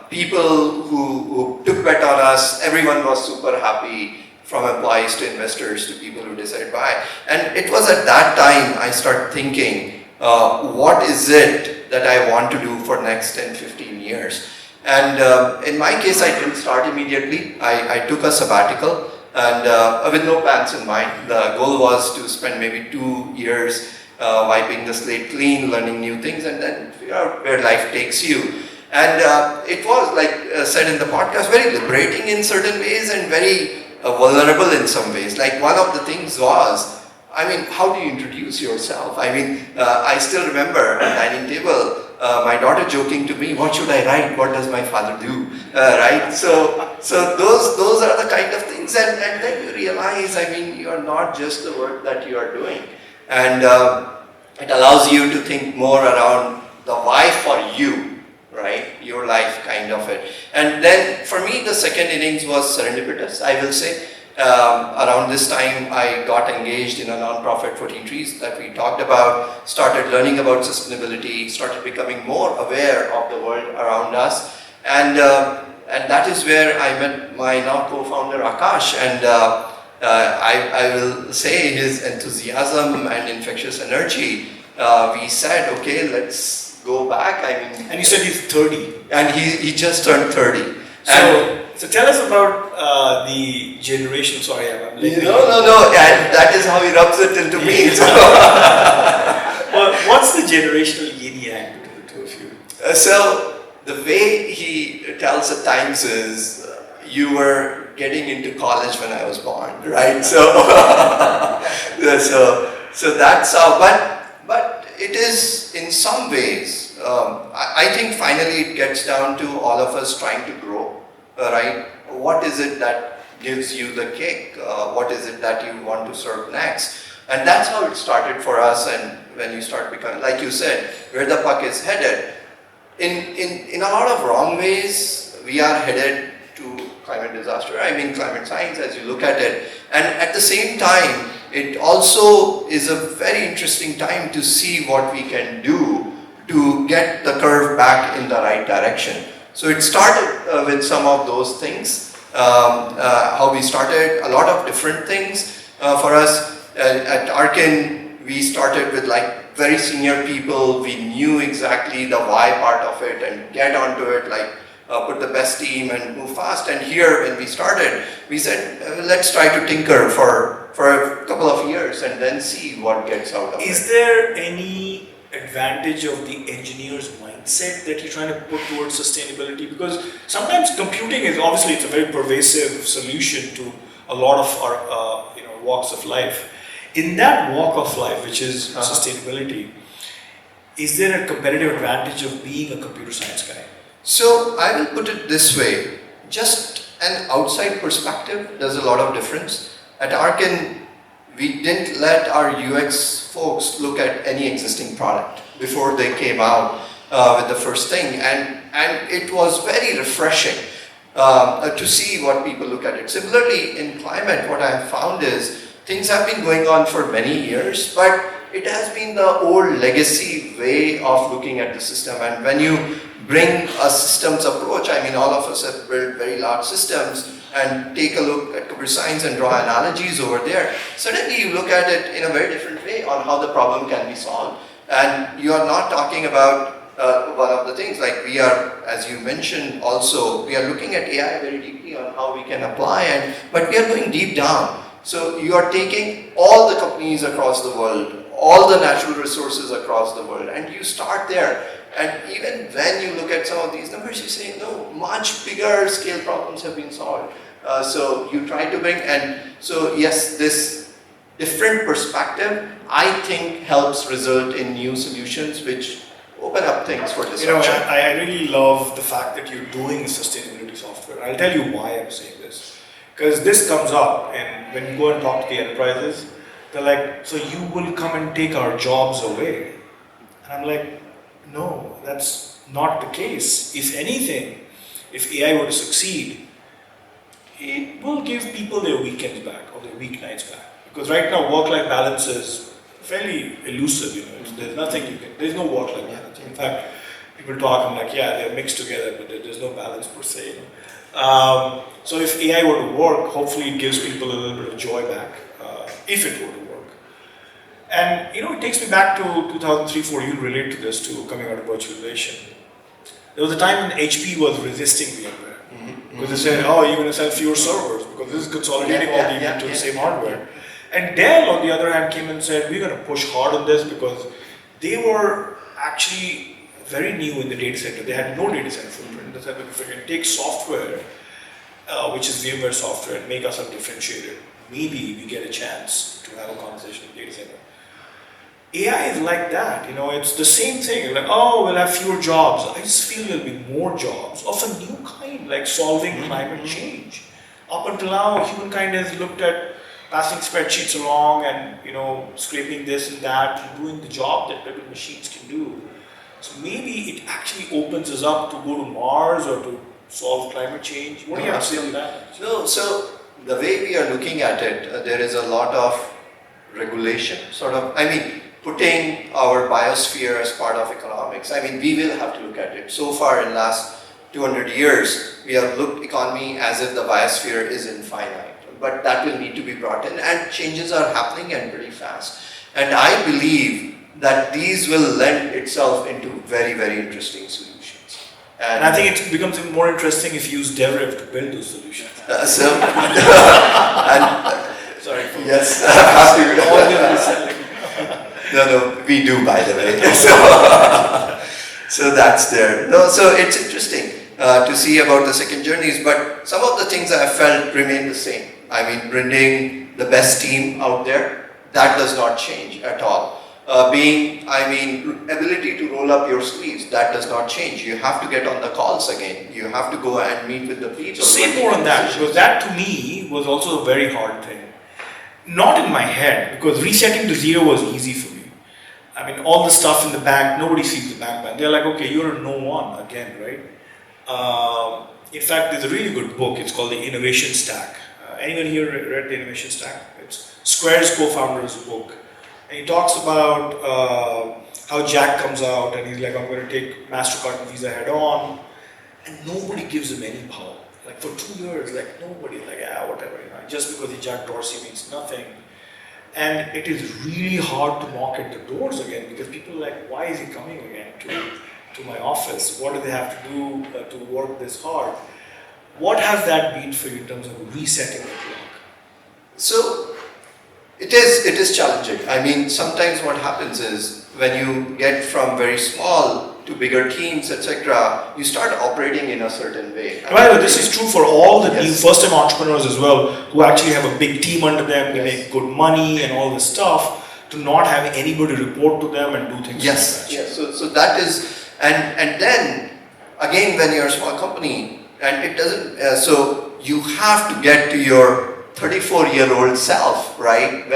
People who took bet on us, everyone was super happy, from employees to investors to people who decided buy. And it was at that time I started thinking, what is it that I want to do for next 10, 15 years? And in my case, I didn't start immediately. I took a sabbatical. And with no plans in mind. The goal was to spend maybe 2 years wiping the slate clean, learning new things, and then figure out where life takes you. And it was, like said in the podcast, very liberating in certain ways and very vulnerable in some ways. Like, one of the things was, I mean, how do you introduce yourself? I mean, I still remember at the dining table, my daughter joking to me, what should I write? What does my father do? Right? So those are the kind of things, and then you realize, I mean, you are not just the work that you are doing. And it allows you to think more around the why for you, right? Your life kind of it. And then for me, the second innings was serendipitous, I will say. Around this time, I got engaged in a non-profit 14 Trees that we talked about, started learning about sustainability, started becoming more aware of the world around us. And that is where I met my now co-founder Akash, and I will say his enthusiasm and infectious energy. We said, okay, let's go back. I mean, and you said he's 30. And he just turned 30. So tell us about the generation. Sorry, I'm like, no. And that is how he rubs it into me. So. Well, what's the generational yin yang between the two of you? So the way he tells at times is, you were getting into college when I was born, right? So that's how. But it is in some ways. I think finally it gets down to all of us trying to grow right? What is it that gives you the kick? What is it that you want to serve next? And that's how it started for us. And when you start becoming, like you said, where the puck is headed, in a lot of wrong ways, we are headed to climate disaster. I mean, climate science, as you look at it. And at the same time, it also is a very interesting time to see what we can do to get the curve back in the right direction. So it started with some of those things. How we started a lot of different things for us. At Arkin, we started with like very senior people. We knew exactly the why part of it and get onto it, like put the best team and move fast. And here, when we started, we said, let's try to tinker for a couple of years and then see what gets out of it. Is there any advantage of the engineer's mindset that you're trying to put towards sustainability? Because sometimes computing is obviously it's a very pervasive solution to a lot of our walks of life. In that walk of life, which is sustainability, is there a competitive advantage of being a computer science guy? So I will put it this way, just an outside perspective does a lot of difference. At Arkin, we didn't let our UX folks look at any existing product before they came out with the first thing, and it was very refreshing to see what people look at it. Similarly, in climate, what I have found is things have been going on for many years, but it has been the old legacy way of looking at the system. And when you bring a systems approach, I mean, all of us have built very large systems and take a look at computer science and draw analogies over there, suddenly you look at it in a very different way on how the problem can be solved. And you are not talking about one of the things, like we are, as you mentioned also, we are looking at AI very deeply on how we can apply, but we are going deep down. So you are taking all the companies across the world, all the natural resources across the world, and you start there. And even when you look at some of these numbers, you say, no, much bigger scale problems have been solved. So you try to bring, and so yes, this different perspective, I think, helps result in new solutions which open up things for disruption. I really love the fact that you're doing sustainability software. I'll tell you why I'm saying this. Because this comes up, and when you go and talk to the enterprises, they're like, so you will come and take our jobs away. And I'm like, no, that's not the case. If anything, if AI were to succeed, it will give people their weekends back or their weeknights back. Because right now, work-life balance is fairly elusive. There's nothing you can. There's no work-life balance. In fact, people talk and like, yeah, they're mixed together, but there's no balance per se. So if AI were to work, hopefully it gives people a little bit of joy back, if it were to work. And it takes me back to 2003-04. You relate to this too, coming out of virtualization. There was a time when HP was resisting VMware because they said, "Oh, you're going to sell fewer servers because this is consolidating all the into the same hardware." And Dell, on the other hand, came and said, "We're going to push hard on this," because they were actually very new in the data center. They had no data center footprint. They said, if we can take software, which is VMware software, and make us undifferentiated, maybe we get a chance to have a conversation with data center. AI is like that, it's the same thing. Like, oh, we'll have fewer jobs. I just feel there'll be more jobs of a new kind, like solving climate change. Up until now, humankind has looked at passing spreadsheets along and, scraping this and that, and doing the job that maybe machines can do. So maybe it actually opens us up to go to Mars or to solve climate change. What do you have to say on that? No, so the way we are looking at it, there is a lot of regulation, putting our biosphere as part of economics. We will have to look at it. So far in last 200 years, we have looked economy as if the biosphere is infinite. But that will need to be brought in, and changes are happening and pretty fast. And I believe that these will lend itself into very, very interesting solutions. And I think it becomes even more interesting if you use DevRev to build those solutions. Sorry. Yes, No, we do, by the way. So that's there. No, so it's interesting to see about the second journeys, but some of the things I felt remain the same. Bringing the best team out there, that does not change at all. ability to roll up your sleeves, that does not change. You have to get on the calls again. You have to go and meet with the people. Say more on that, because that to me was also a very hard thing. Not in my head, because resetting to zero was easy for me. I mean, all the stuff in the bank, nobody sees the bank, man. They're like, okay, you're a no one again, right? In fact, there's a really good book. It's called The Innovation Stack. Anyone here read The Innovation Stack? It's Square's co-founder's book. And he talks about how Jack comes out and he's like, I'm going to take MasterCard and Visa head on. And nobody gives him any power. Like for 2 years, like nobody, like, whatever, just because he's Jack Dorsey means nothing. And it is really hard to knock at the doors again because people are like, why is he coming again to my office? What do they have to do to work this hard? What has that been for you in terms of resetting the clock? So it is challenging. I mean, sometimes what happens is when you get from very small to bigger teams, etc., you start operating in a certain way. Well, this is true for all the new Yes. first-time entrepreneurs as well, who actually have a big team under them, they Yes. make good money and all this stuff, to not have anybody report to them and do things Yes, like that. yes. So that is, and then again, when you're a small company, and it doesn't, so you have to get to your 34-year-old self, right?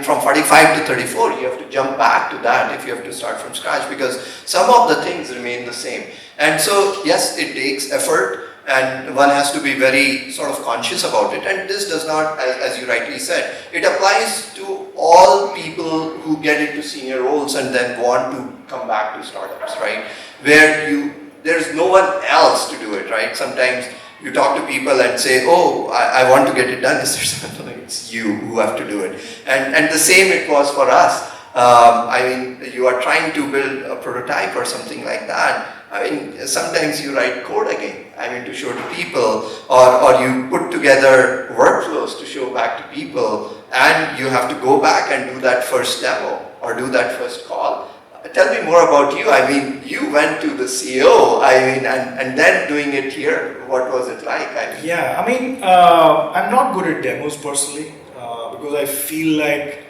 From 45 to 34, you have to jump back to that if you have to start from scratch, because some of the things remain the same. And so, yes, it takes effort, and one has to be very sort of conscious about it. And this does not, as you rightly said, it applies to all people who get into senior roles and then want to come back to startups, right? Where there's no one else to do it, right? Sometimes you talk to people and say, oh, I want to get it done. Is there something? It's you who have to do it. And the same it was for us. You are trying to build a prototype or something like that. Sometimes you write code again, to show to people, or you put together workflows to show back to people, and you have to go back and do that first demo or do that first call. Tell me more about you. You went to the CEO, and then doing it here. What was it like? I'm not good at demos personally, because I feel like,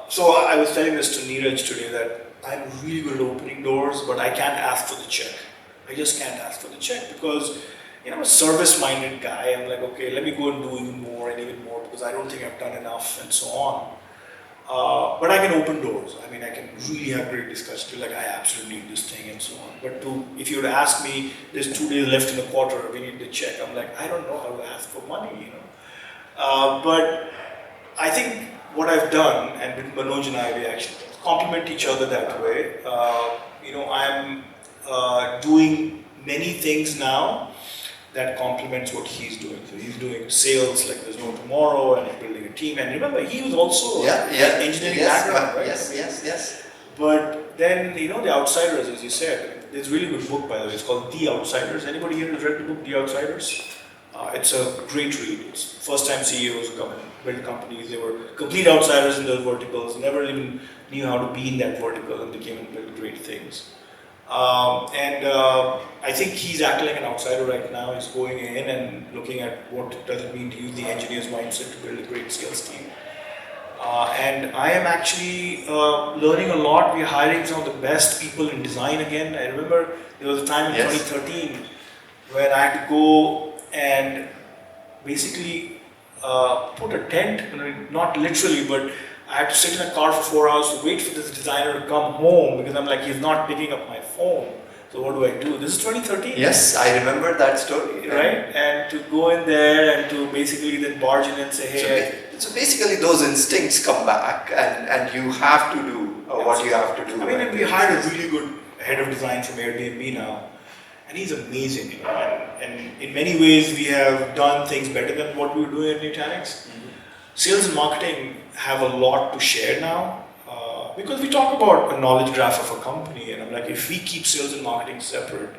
so I was telling this to Dheeraj today that I'm really good at opening doors, but I can't ask for the check. I just can't ask for the check because, I'm a service-minded guy. I'm like, okay, let me go and do even more because I don't think I've done enough and so on. But I can open doors. I can really have great discussions. Like, I absolutely need this thing and so on. But if you were to ask me, there's 2 days left in the quarter, we need the check. I'm like, I don't know how to ask for money, But I think what I've done, and with Manoj and I, we actually complement each other that way. I'm doing many things now that complements what he's doing. So he's doing sales like there's no tomorrow, and he's building a team. And remember, he was also an engineering background, right? Yes. But then, The Outsiders, as you said, there's a really good book, by the way. It's called The Outsiders. Anybody here has read the book, The Outsiders? It's a great read. It's first-time CEOs who come and build companies. They were complete outsiders in those verticals, never even knew how to be in that vertical, and they came and built great things. I think he's acting like an outsider right now. He's going in and looking at what does it mean to use the engineer's mindset to build a great sales team. And I am actually learning a lot. We're hiring some of the best people in design again. I remember there was a time in 2013 when I had to go and basically put a tent, not literally, but I had to sit in a car for 4 hours to wait for this designer to come home because I'm like, he's not picking up my phone. So what do I do? This is 2013. Yes, I remember that story. Right? And to go in there and to basically then barge in and say, hey. So basically those instincts come back and you have to do what you have to do. We hired a really good head of design from Airbnb now. And he's amazing, And in many ways, we have done things better than what we were doing at Nutanix. Sales and marketing have a lot to share now because we talk about a knowledge graph of a company, and I'm like, if we keep sales and marketing separate,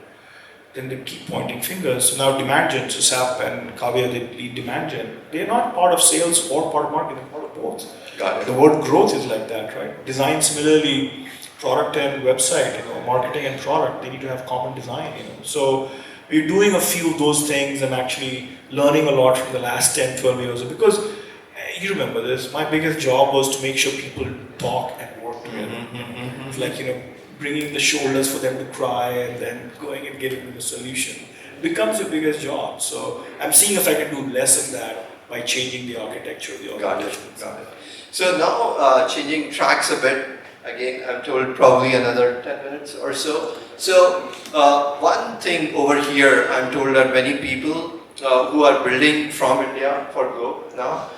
then they keep pointing fingers. So now demand gen, so SAP and Kavya, they lead demand gen. They're not part of sales or part of marketing, they're part of both. Got it. The word growth is like that, right? Design similarly, product and website, marketing and product, they need to have common design, So we're doing a few of those things and actually learning a lot from the last 10, 12 years because you remember this, my biggest job was to make sure people talk and work together. It's like, bringing the shoulders for them to cry and then going and giving them a solution becomes your biggest job. So I'm seeing if I can do less of that by changing the architecture of the organization. Got it. So now changing tracks a bit. Again, I'm told probably another 10 minutes or so. So one thing over here, I'm told that many people who are building from India for Globe now.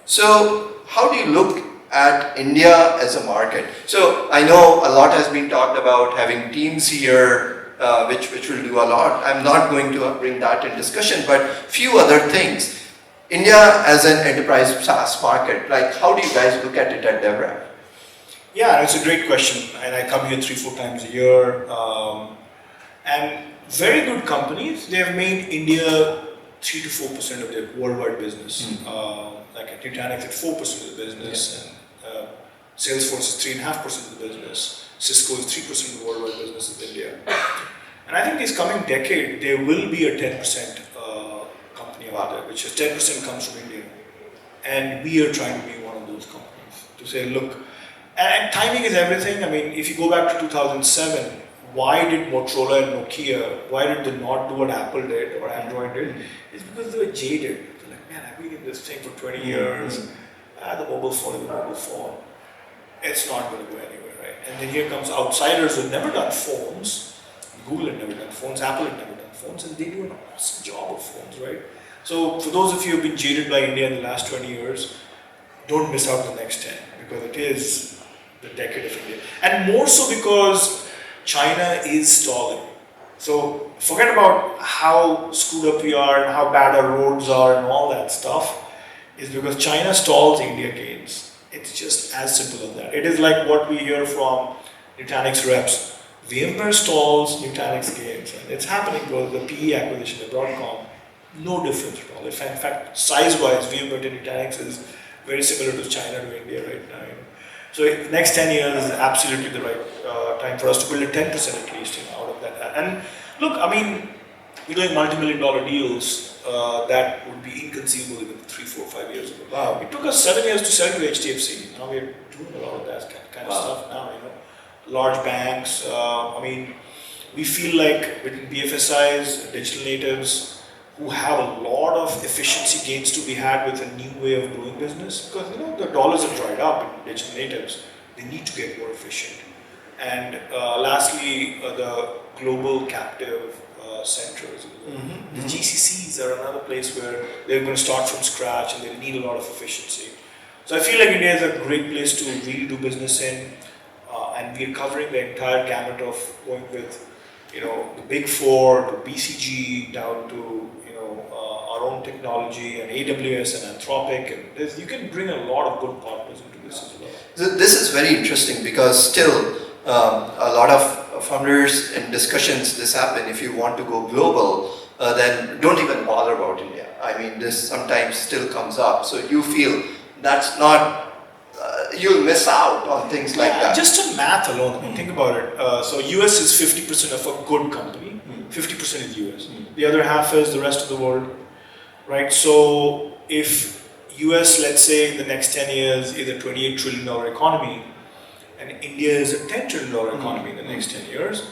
So how do you look at India as a market? So I know a lot has been talked about having teams here, which will do a lot. I'm not going to bring that in discussion, but few other things. India as an enterprise SaaS market, like how do you guys look at it at DevRev? Yeah, it's a great question, and I come here 3-4 times a year. And very good companies, they have made India 3 to 4% of their worldwide business. Like at Nutanix, at 4% of the business, and Salesforce is 3.5% of the business. Cisco is 3% of the worldwide business in India. And I think this coming decade, there will be a 10% company out there, which is 10% comes from India. And we are trying to be one of those companies to say, look, and timing is everything. I mean, if you go back to 2007, why did Motorola and Nokia, why did they not do what Apple did or Android did? It's because they were jaded. They're like, man, I've been in this thing for 20 years. The mobile phone is a mobile phone. It's not going to go anywhere, right? And then here comes outsiders who've never done phones. Google had never done phones, Apple had never done phones, and they do an awesome job of phones, right? So for those of you who've been jaded by India in the last 20 years, don't miss out the next 10, because it is the decade of India. And more so because China is stalling. So forget about how screwed up we are and how bad our roads are and all that stuff. Is because China stalls, India gains. It's just as simple as that. It is like what we hear from Nutanix reps. VMware stalls, Nutanix gains. And it's happening because the PE acquisition, the Broadcom, no difference at all. In fact, size-wise, VMware to Nutanix is very similar to China to India right now. So the next 10 years is absolutely the right time for us to build a 10% at least out of that. And look, I mean, we're doing multi-million-dollar deals that would be inconceivable even 3, 4, 5 years ago. Wow. It took us 7 years to sell to HDFC. Now we're doing a lot of that kind of stuff now. Large banks. I mean, we feel like with BFSIs, digital natives, who have a lot of efficiency gains to be had with a new way of doing business, because the dollars are dried up in digital natives. They need to get more efficient. And lastly, the global captive centers. The GCCs are another place where they're going to start from scratch and they need a lot of efficiency. So I feel like India is a great place to really do business in, and we're covering the entire gamut of going with the big four to BCG down to our own technology and AWS and Anthropic, and you can bring a lot of good partners into this as well. This is very interesting because still a lot of founders and discussions this happen. If you want to go global, then don't even bother about India. I mean, this sometimes still comes up. So you feel that's not. You'll miss out on things like that. Just on math alone, I mean, think about it. So US is 50% of a good company, 50% is US. The other half is the rest of the world, right? So if US, let's say in the next 10 years is a $28 trillion economy, and India is a $10 trillion economy in the next 10 years,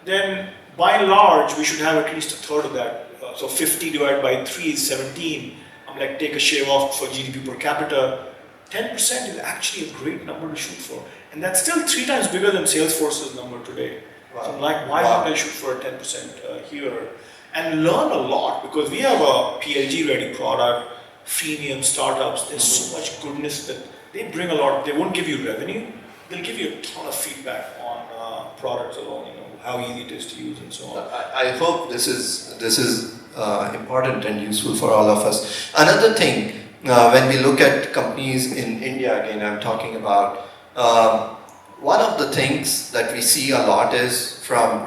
then by and large, we should have at least a third of that. So 50 divided by 3 is 17. I'm like, take a shave off for GDP per capita. 10% is actually a great number to shoot for. And that's still 3 times bigger than Salesforce's number today. Wow. So I'm like, why don't I shoot for a 10% here? And learn a lot, because we have a PLG-ready product, freemium startups. There's so much goodness that they bring a lot. They won't give you revenue. They'll give you a ton of feedback on products alone, how easy it is to use and so on. I hope this is important and useful for all of us. Another thing, when we look at companies in India, again I'm talking about, one of the things that we see a lot is from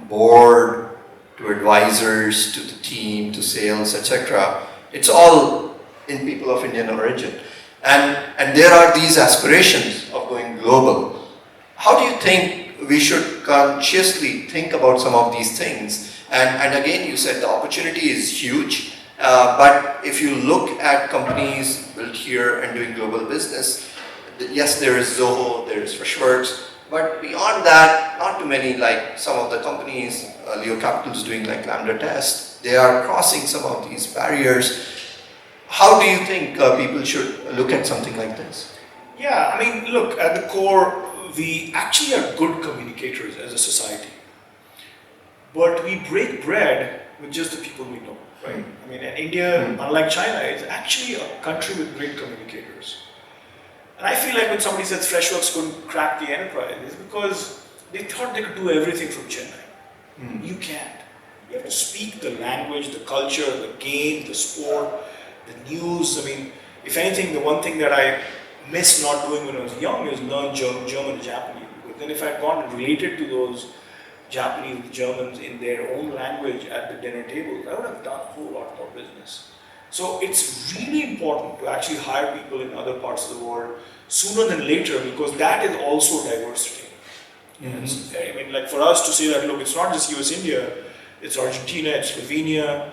board to advisors to the team to sales, etc. It's all in people of Indian origin. And there are these aspirations of going global. How do you think we should consciously think about some of these things? And again, you said the opportunity is huge, But if you look at companies built here and doing global business, yes, there is Zoho, there is Freshworks, but beyond that, not too many, like some of the companies, Leo Capital is doing like Lambda Test, they are crossing some of these barriers. How do you think people should look at something like this? Yeah, I mean, look, at the core, we actually are good communicators as a society. But we break bread with just the people we know, right? I mean, and India, unlike China, is actually a country with great communicators. And I feel like when somebody says Freshworks couldn't crack the enterprise, it's because they thought they could do everything from Chennai. You can't. You have to speak the language, the culture, the game, the sport, the news. I mean, if anything, the one thing that I missed not doing when I was young is learn German and Japanese. Because then if I'd gone and related to those Japanese, Germans in their own language at the dinner table, I would have done a whole lot more business. So it's really important to actually hire people in other parts of the world sooner than later, because that is also diversity. I mean, like for us to say that, look, it's not just US, India, it's Argentina, it's Slovenia.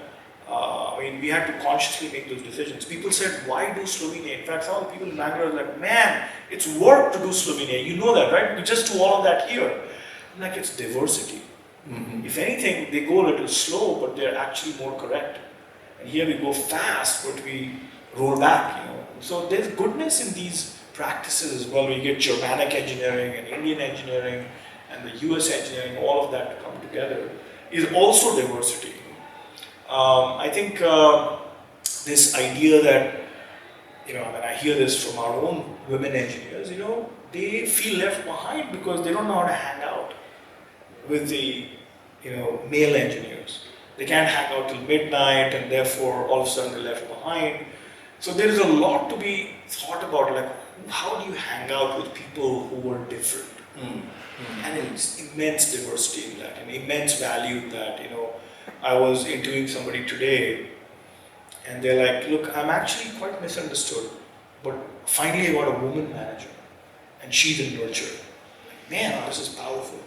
I mean, we had to consciously make those decisions. People said, why do Slovenia? In fact, some of the people in Bangalore are like, man, it's work to do Slovenia. You know that, right? We just do all of that here. I'm like, it's diversity. If anything, they go a little slow, but they're actually more correct. And here we go fast, but we roll back, you know. So there's goodness in these practices as well. We get Germanic engineering and Indian engineering and the US engineering, all of that to come together is also diversity. I think this idea that, you know, when I hear this from our own women engineers, you know, they feel left behind because they don't know how to hang out with the, you know, male engineers. They can't hang out till midnight, and therefore all of a sudden they're left behind. So there is a lot to be thought about, like how do you hang out with people who are different? And it's immense diversity in that, and immense value in that. You know, I was interviewing somebody today, and they're like, look, I'm actually quite misunderstood, but finally I got a woman manager, and she's in nurture. Like, man, this is powerful.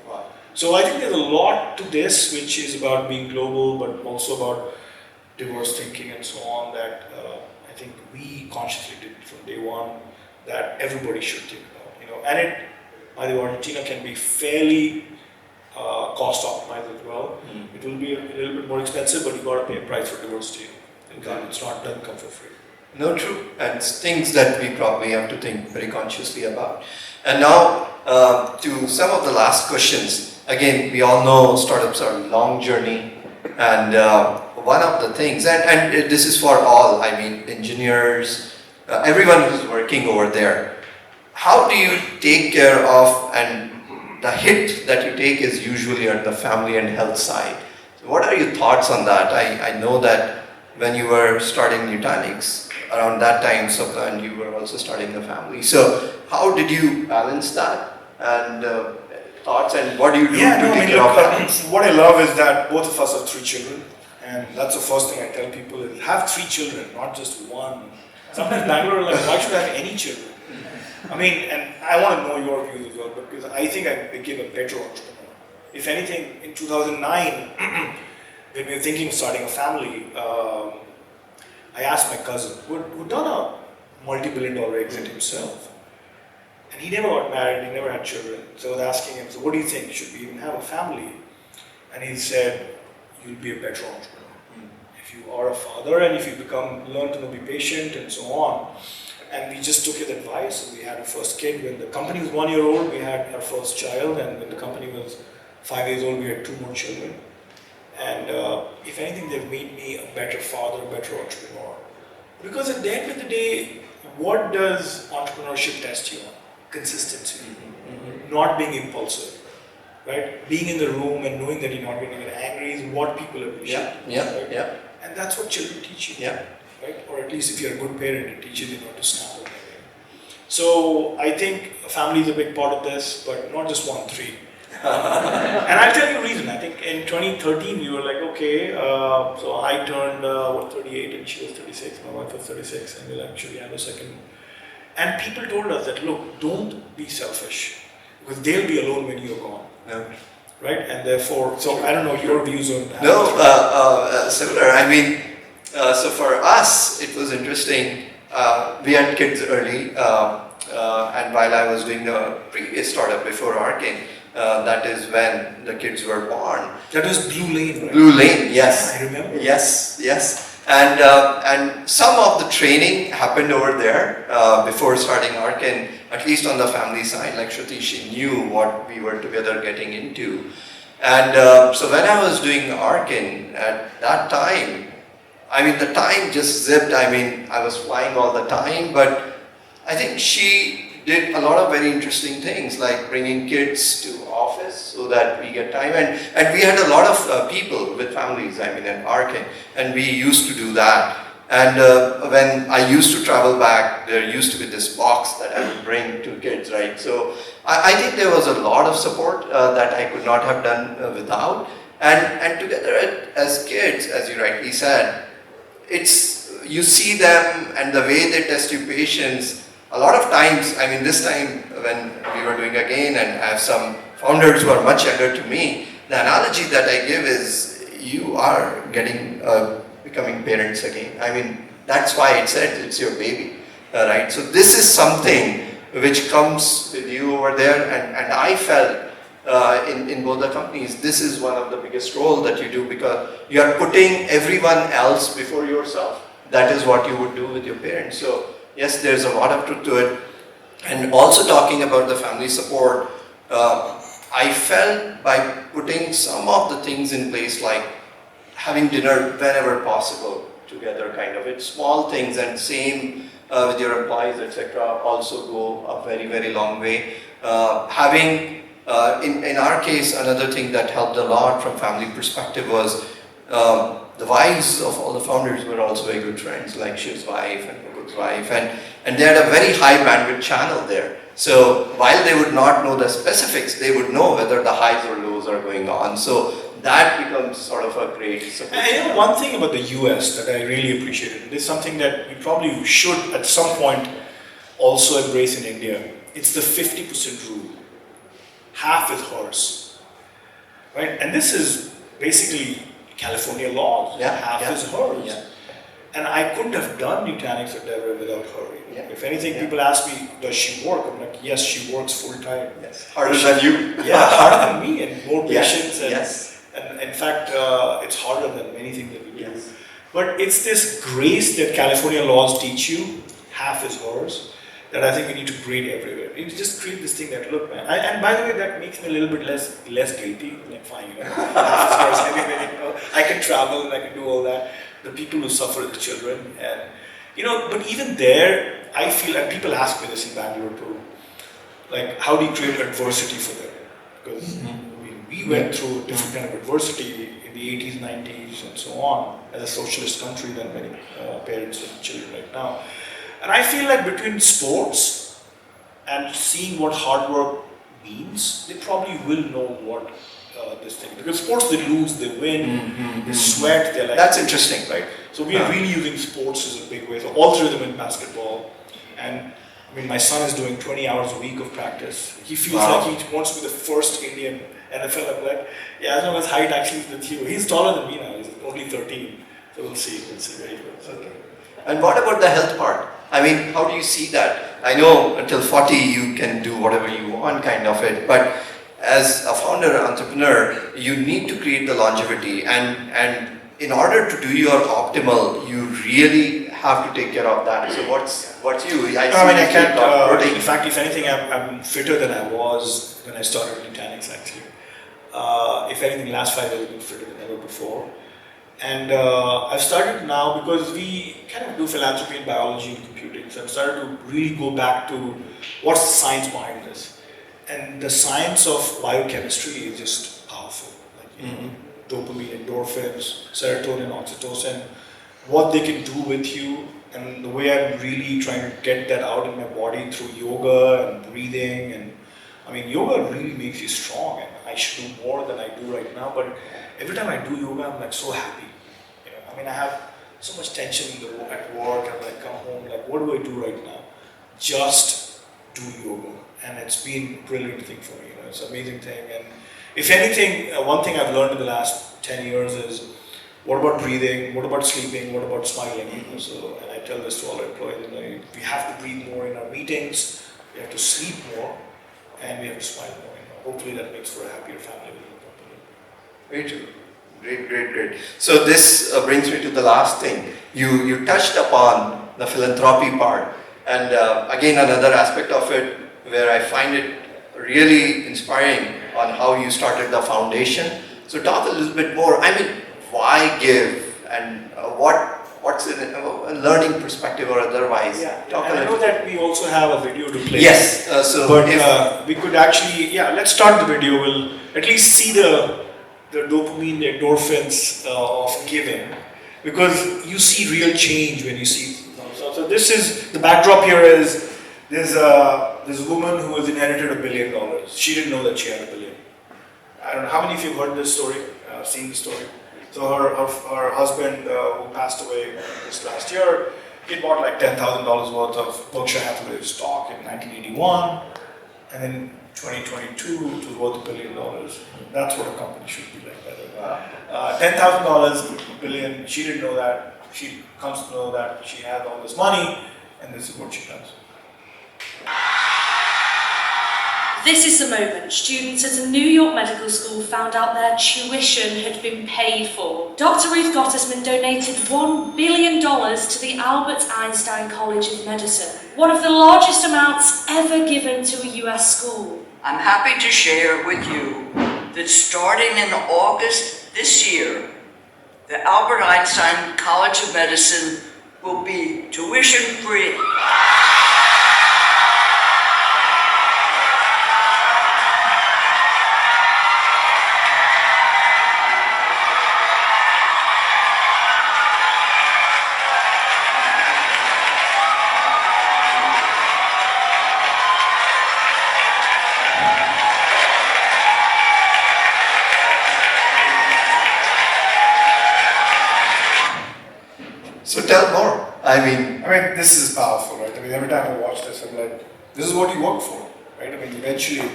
So I think there's a lot to this, which is about being global, but also about diverse thinking and so on, that I think we consciously did from day one, that everybody should think about. You know, and it, by the way, Argentina can be fairly cost optimized as well. It will be a little bit more expensive, but you got to pay a price for diversity. It's not doesn't come for free. No, true. And it's things that we probably have to think very consciously about. And now to some of the last questions. Again, we all know startups are a long journey, and one of the things, and this is for all, I mean, engineers, everyone who's working over there, how do you take care of, and the hit that you take is usually at the family and health side. So what are your thoughts on that? I know that when you were starting Nutanix, around that time, and you were also starting the family. So how did you balance that? And thoughts, and what do you do to take care of that? What I love is that both of us have 3 children, and that's the first thing I tell people is have 3 children, not just one. Sometimes Bangalore are like, why should I have any children? I mean, and I want to know your views as well, because I think I became a better entrepreneur. If anything, in 2009, when we were thinking of starting a family, I asked my cousin, who'd done a multi-billion-dollar exit himself. And he never got married, he never had children. So I was asking him, so what do you think? Should we even have a family? And he said, you'll be a better entrepreneur. If you are a father and if you learn to be patient and so on. And we just took his advice, and we had our first kid. When the company was 1 year old, we had our first child, and when the company was 5 years old, we had 2 more children. And if anything, they've made me a better father, a better entrepreneur. Because at the end of the day, what does entrepreneurship test you on? Consistency, not being impulsive, right? Being in the room and knowing that you're not going to get angry is what people appreciate. Yeah. And that's what children teach you, Yeah. right? Or at least if you're a good parent, it teaches you not to snap at them. So I think family is a big part of this, but not just 1, 3. And I'll tell you a reason. I think in 2013 we were like, okay, so I turned 38 and she was 36, my wife was 36, and we'll actually have a second. And people told us that, look, don't be selfish, because they'll be alone when you're gone. Yeah. Right? And therefore, so I don't know your views on that. No, similar. I mean, So for us, it was interesting. We had kids early, and while I was doing the previous startup before Arcane, that is when the kids were born. That was Blue Lane, right? Blue Lane, yes. I remember. Yes. And some of the training happened over there before starting Arcane, at least on the family side. Like Shruti, she knew what we were together getting into. And so when I was doing Arcane at that time, I mean, the time just zipped. I mean, I was flying all the time, but I think she did a lot of very interesting things, like bringing kids to office so that we get time. And we had a lot of people with families, I mean, at Arcane, and we used to do that. And when I used to travel back, there used to be this box that I would bring to kids, right? So I think there was a lot of support that I could not have done without. And together as kids, as you rightly said, you see them and the way they test your patience. A lot of times, I mean, this time when we were doing again, and I have some founders who are much younger to me, the analogy that I give is you are becoming parents again. I mean, that's why it said it's your baby, right? So this is something which comes with you over there, and I felt in both the companies, this is one of the biggest roles that you do, because you are putting everyone else before yourself. That is what you would do with your parents. So yes, there's a lot of truth to it. And also talking about the family support, I felt by putting some of the things in place, like having dinner whenever possible together, kind of, it's small things, and same with your employees, etc., also go a very, very long way. Having in our case, another thing that helped a lot from family perspective was the wives of all the founders were also very good friends, like Shiv's wife and Mukund's wife, and they had a very high bandwidth channel there. So while they would not know the specifics, they would know whether the highs or lows are going on. So that becomes sort of a great support. And you know, one thing about the US that I really appreciated, and this is something that we probably should at some point also embrace in India, it's the 50% rule. Half is hers, right? And this is basically California law. Half is hers. Yeah. And I couldn't have done Nutanix or DevRev without her. Yeah. If anything, people ask me, does she work? I'm like, yes, she works full time. Yes. Harder than you. Yeah, harder than me, and more patience. Yes. And in fact, it's harder than many things that we do. Yes. But it's this grace that California laws teach you, half is hers, that I think we need to grade everywhere. You just create this thing that, look, man. And by the way, that makes me a little bit less guilty. Like, fine, half is hers, anyway, I can travel and I can do all that. The people who suffer, the children, and but even there, I feel, and people ask me this in Bangalore too, like, how do you create adversity for them? Because we went through different kind of adversity in the 80s, 90s, and so on, as a socialist country than many parents and children right now. And I feel like between sports and seeing what hard work means, they probably will know what this thing. Because sports, they lose, they win, they sweat, they're like... That's interesting, right? So we are really using sports as a big way. So all three of them in basketball. And I mean, my son is doing 20 hours a week of practice. He feels like he wants to be the first Indian NFL. I'm like, yeah, as long as height actually is with you. He's taller than me now. He's only 13. So we'll see where he goes. Okay. And what about the health part? I mean, how do you see that? I know until 40 you can do whatever you want, kind of it. But as a founder, entrepreneur, you need to create the longevity. And in order to do your optimal, you really have to take care of that. So what's you? I can't. In fact, if anything, I'm fitter than I was when I started Nutanix, actually. If anything, last 5 years I've been fitter than ever before. And I've started now, because we kind of do philanthropy in biology and computing, so I've started to really go back to what's the science behind this. And the science of biochemistry is just powerful. Like, dopamine, endorphins, serotonin, oxytocin, what they can do with you, and the way I'm really trying to get that out in my body through yoga and breathing. And I mean, yoga really makes you strong, and I should do more than I do right now, but every time I do yoga, I'm like so happy. I mean, I have so much tension at work, and I come home, like, what do I do right now? Just do yoga. And it's been a brilliant thing for me. It's an amazing thing. And if anything, one thing I've learned in the last 10 years is What about breathing? What about sleeping? What about smiling? So, and I tell this to all our employees, we have to breathe more in our meetings, we have to sleep more, and we have to smile more. Hopefully that makes for a happier family within the company. Very true. Great. So this brings me to the last thing. You touched upon the philanthropy part, and again another aspect of it where I find it really inspiring on how you started the foundation. So talk a little bit more. I mean, why give, and what's in a learning perspective or otherwise? Yeah, talk and I know that we also have a video to play. Yes. But we could actually, let's start the video. We'll at least see the dopamine, the endorphins of giving, because you see real change when you see. So this is the backdrop. Here is there's a woman who has inherited $1 billion. She didn't know that she had $1 billion. I don't know how many of you have heard this story, seen the story. So her husband, who passed away this last year, he bought like $10,000 worth of Berkshire Hathaway stock in 1981, and in 2022 it was worth $1 billion. That's what a company should be like, by the way. $10,000, $1 billion. She didn't know that. She comes to know that she had all this money, and this is what she does. This is the moment students at a New York medical school found out their tuition had been paid for. Dr. Ruth Gottesman donated $1 billion to the Albert Einstein College of Medicine, one of the largest amounts ever given to a US school. I'm happy to share with you that starting in August this year, the Albert Einstein College of Medicine will be tuition-free. So tell more. I mean, this is powerful, right? Every time I watch this, I'm like, this is what you work for, right? Eventually,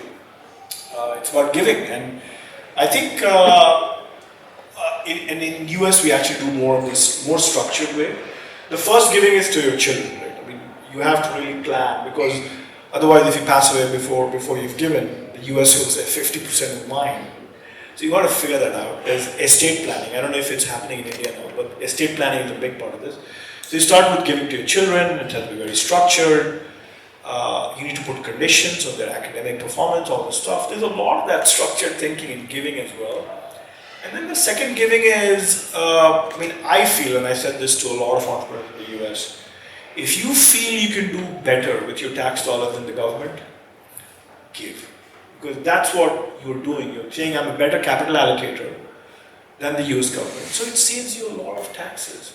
it's about giving, and I think in US we actually do more of this more structured way. The first giving is to your children, right? You have to really plan, because otherwise, if you pass away before you've given, the US will say 50% of mine. So you got to figure that out. There's estate planning. I don't know if it's happening in India now, but estate planning is a big part of this. So you start with giving to your children. It has to be very structured. You need to put conditions on their academic performance, all this stuff. There's a lot of that structured thinking in giving as well. And then the second giving is, I feel, and I said this to a lot of entrepreneurs in the US, if you feel you can do better with your tax dollars than the government, give. Because that's what you're doing. You're saying, I'm a better capital allocator than the US government. So it saves you a lot of taxes.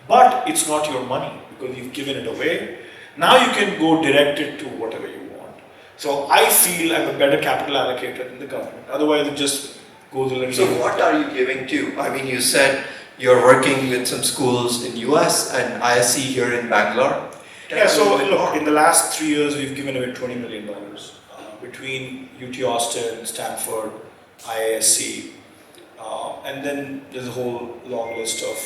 But it's not your money, because you've given it away. Now you can go direct it to whatever you want. So I feel I'm a better capital allocator than the government. Otherwise it just goes a little. So what are you giving to? You said you're working with some schools in US and ISC here in Bangalore. So look, in the last 3 years we've given away $20 million. Between UT Austin, Stanford, IISc, and then there's a whole long list of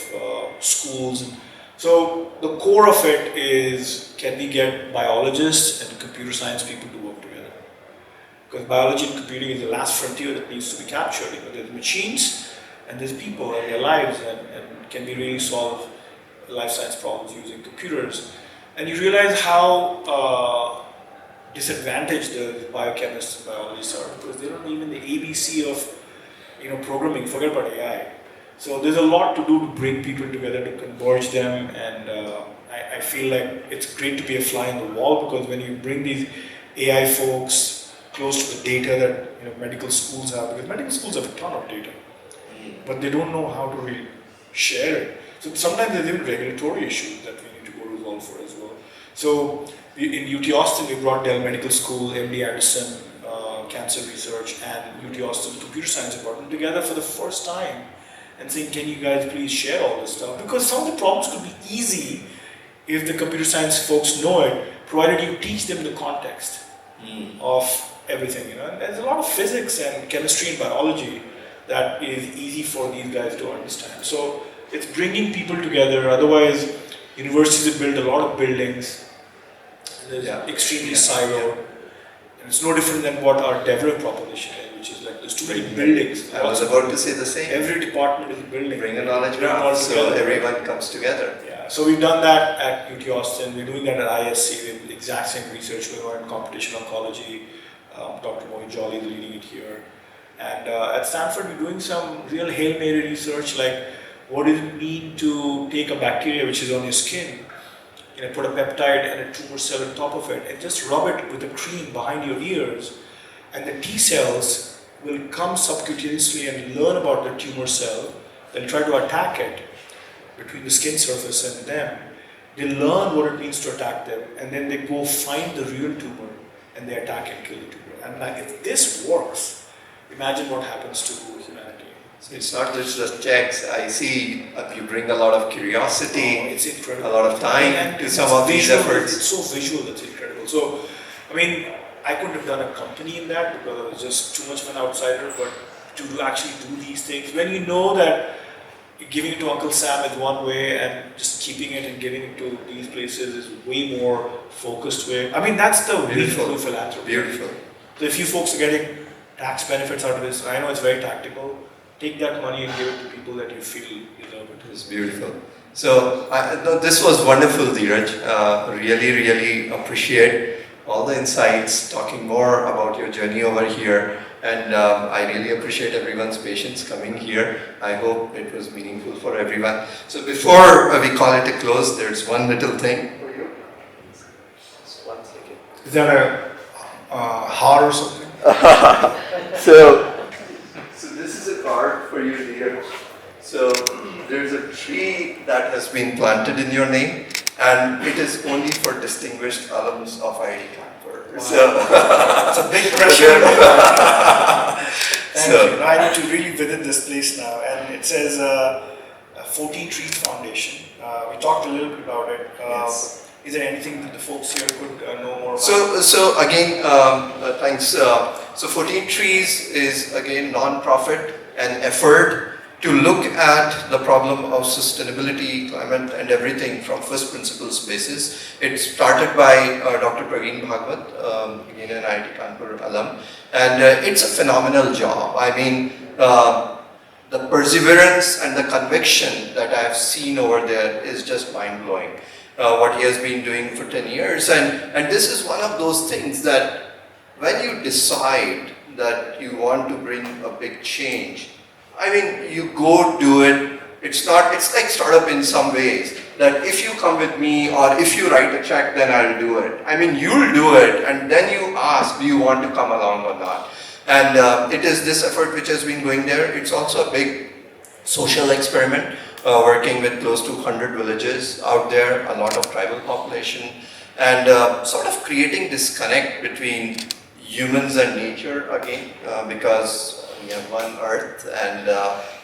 schools. So the core of it is, can we get biologists and computer science people to work together? Because biology and computing is the last frontier that needs to be captured. There's machines and there's people and their lives, and can we really solve life science problems using computers? And you realize how disadvantaged the biochemists and biologists are, because they don't know even the ABC of programming, forget about AI. So there's a lot to do to bring people together, to converge them, and I feel like it's great to be a fly on the wall, because when you bring these AI folks close to the data that medical schools have, because medical schools have a ton of data, but they don't know how to really share it. So sometimes there's even regulatory issues that we need to go resolve for as well. So in UT Austin, we brought Dell Medical School, MD Anderson, Cancer Research, and UT Austin Computer Science Department together for the first time, and saying, can you guys please share all this stuff? Because some of the problems could be easy if the computer science folks know it, provided you teach them the context of everything. And there's a lot of physics and chemistry and biology that is easy for these guys to understand. So it's bringing people together. Otherwise, universities have built a lot of buildings. They're extremely siloed. And it's no different than what our DevRev proposition is, which is like there's too many buildings. I was about to say the same. Every department is a building. Bring a knowledge graph so everyone comes together. Yeah, so we've done that at UT Austin. We're doing that at ISC. We have the exact same research going on in computational oncology. Dr. Mohit Jolly is leading it here. And at Stanford, we're doing some real Hail Mary research, like what does it mean to take a bacteria which is on your skin, put a peptide and a tumor cell on top of it, and just rub it with a cream behind your ears, and the T cells will come subcutaneously and learn about the tumor cell. They'll try to attack it between the skin surface and them. They learn what it means to attack them, and then they go find the real tumor, and they attack and kill the tumor. And like, if this works, imagine what happens to humanity. So it's not just checks. I see you bring a lot of curiosity, It's incredible. a lot of time And to some of these efforts. It's so visual, it's incredible. So, I mean, I couldn't have done a company in that because I was just too much of an outsider, but to actually do these things, when you know that giving it to Uncle Sam is one way and just keeping it and giving it to these places is way more focused way. I mean, that's the beautiful philanthropy. Beautiful. So if you folks are getting tax benefits out of this, I know it's very tactical, take that money and give it to people that you feel deserve it. It's beautiful. So no, this was wonderful, Dheeraj. Really appreciate all the insights, talking more about your journey over here. And I really appreciate everyone's patience coming here. I hope it was meaningful for everyone. So before we call it a close, there's one little thing for you. Just 1 second. Is that a heart or something? So this is a card for you, Dheeraj. So there's a tree that has been planted in your name, and it is only for distinguished alums of IIT Kanpur. Wow. So it's a big pressure. Thank So- you. I need to really visit this place now, and it says 14 Trees Foundation. We talked a little bit about it. Yes. Is there anything that the folks here could know more about? So again, thanks. So 14 Trees is again non-profit and effort to look at the problem of sustainability, climate, and everything from first principles basis. It started by Dr. Praveen Bhagwat, again an IIT Kanpur alum, and it's a phenomenal job. I mean, the perseverance and the conviction that I've seen over there is just mind-blowing. What he has been doing for 10 years, and this is one of those things that when you decide that you want to bring a big change, I mean, you go do it. It's like startup in some ways, that if you come with me or if you write a check, then I'll do it. I mean, you'll do it, and then you ask, do you want to come along or not? And it is this effort which has been going there. It's also a big social experiment, working with close to 100 villages out there, a lot of tribal population, and sort of creating this connect between humans and nature again, because we have one earth, and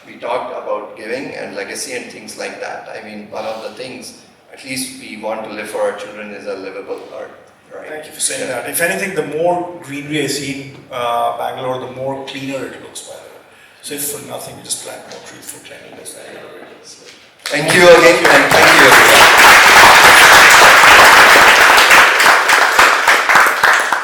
we talked about giving and legacy and things like that. I mean, one of the things, at least we want to live for our children, is a livable earth. Right? Thank you for saying that. If anything, the more greenery I see in Bangalore, the more cleaner it looks, by the way. So if for nothing, you just plant more trees for cleanliness. Thank you again, and thank you.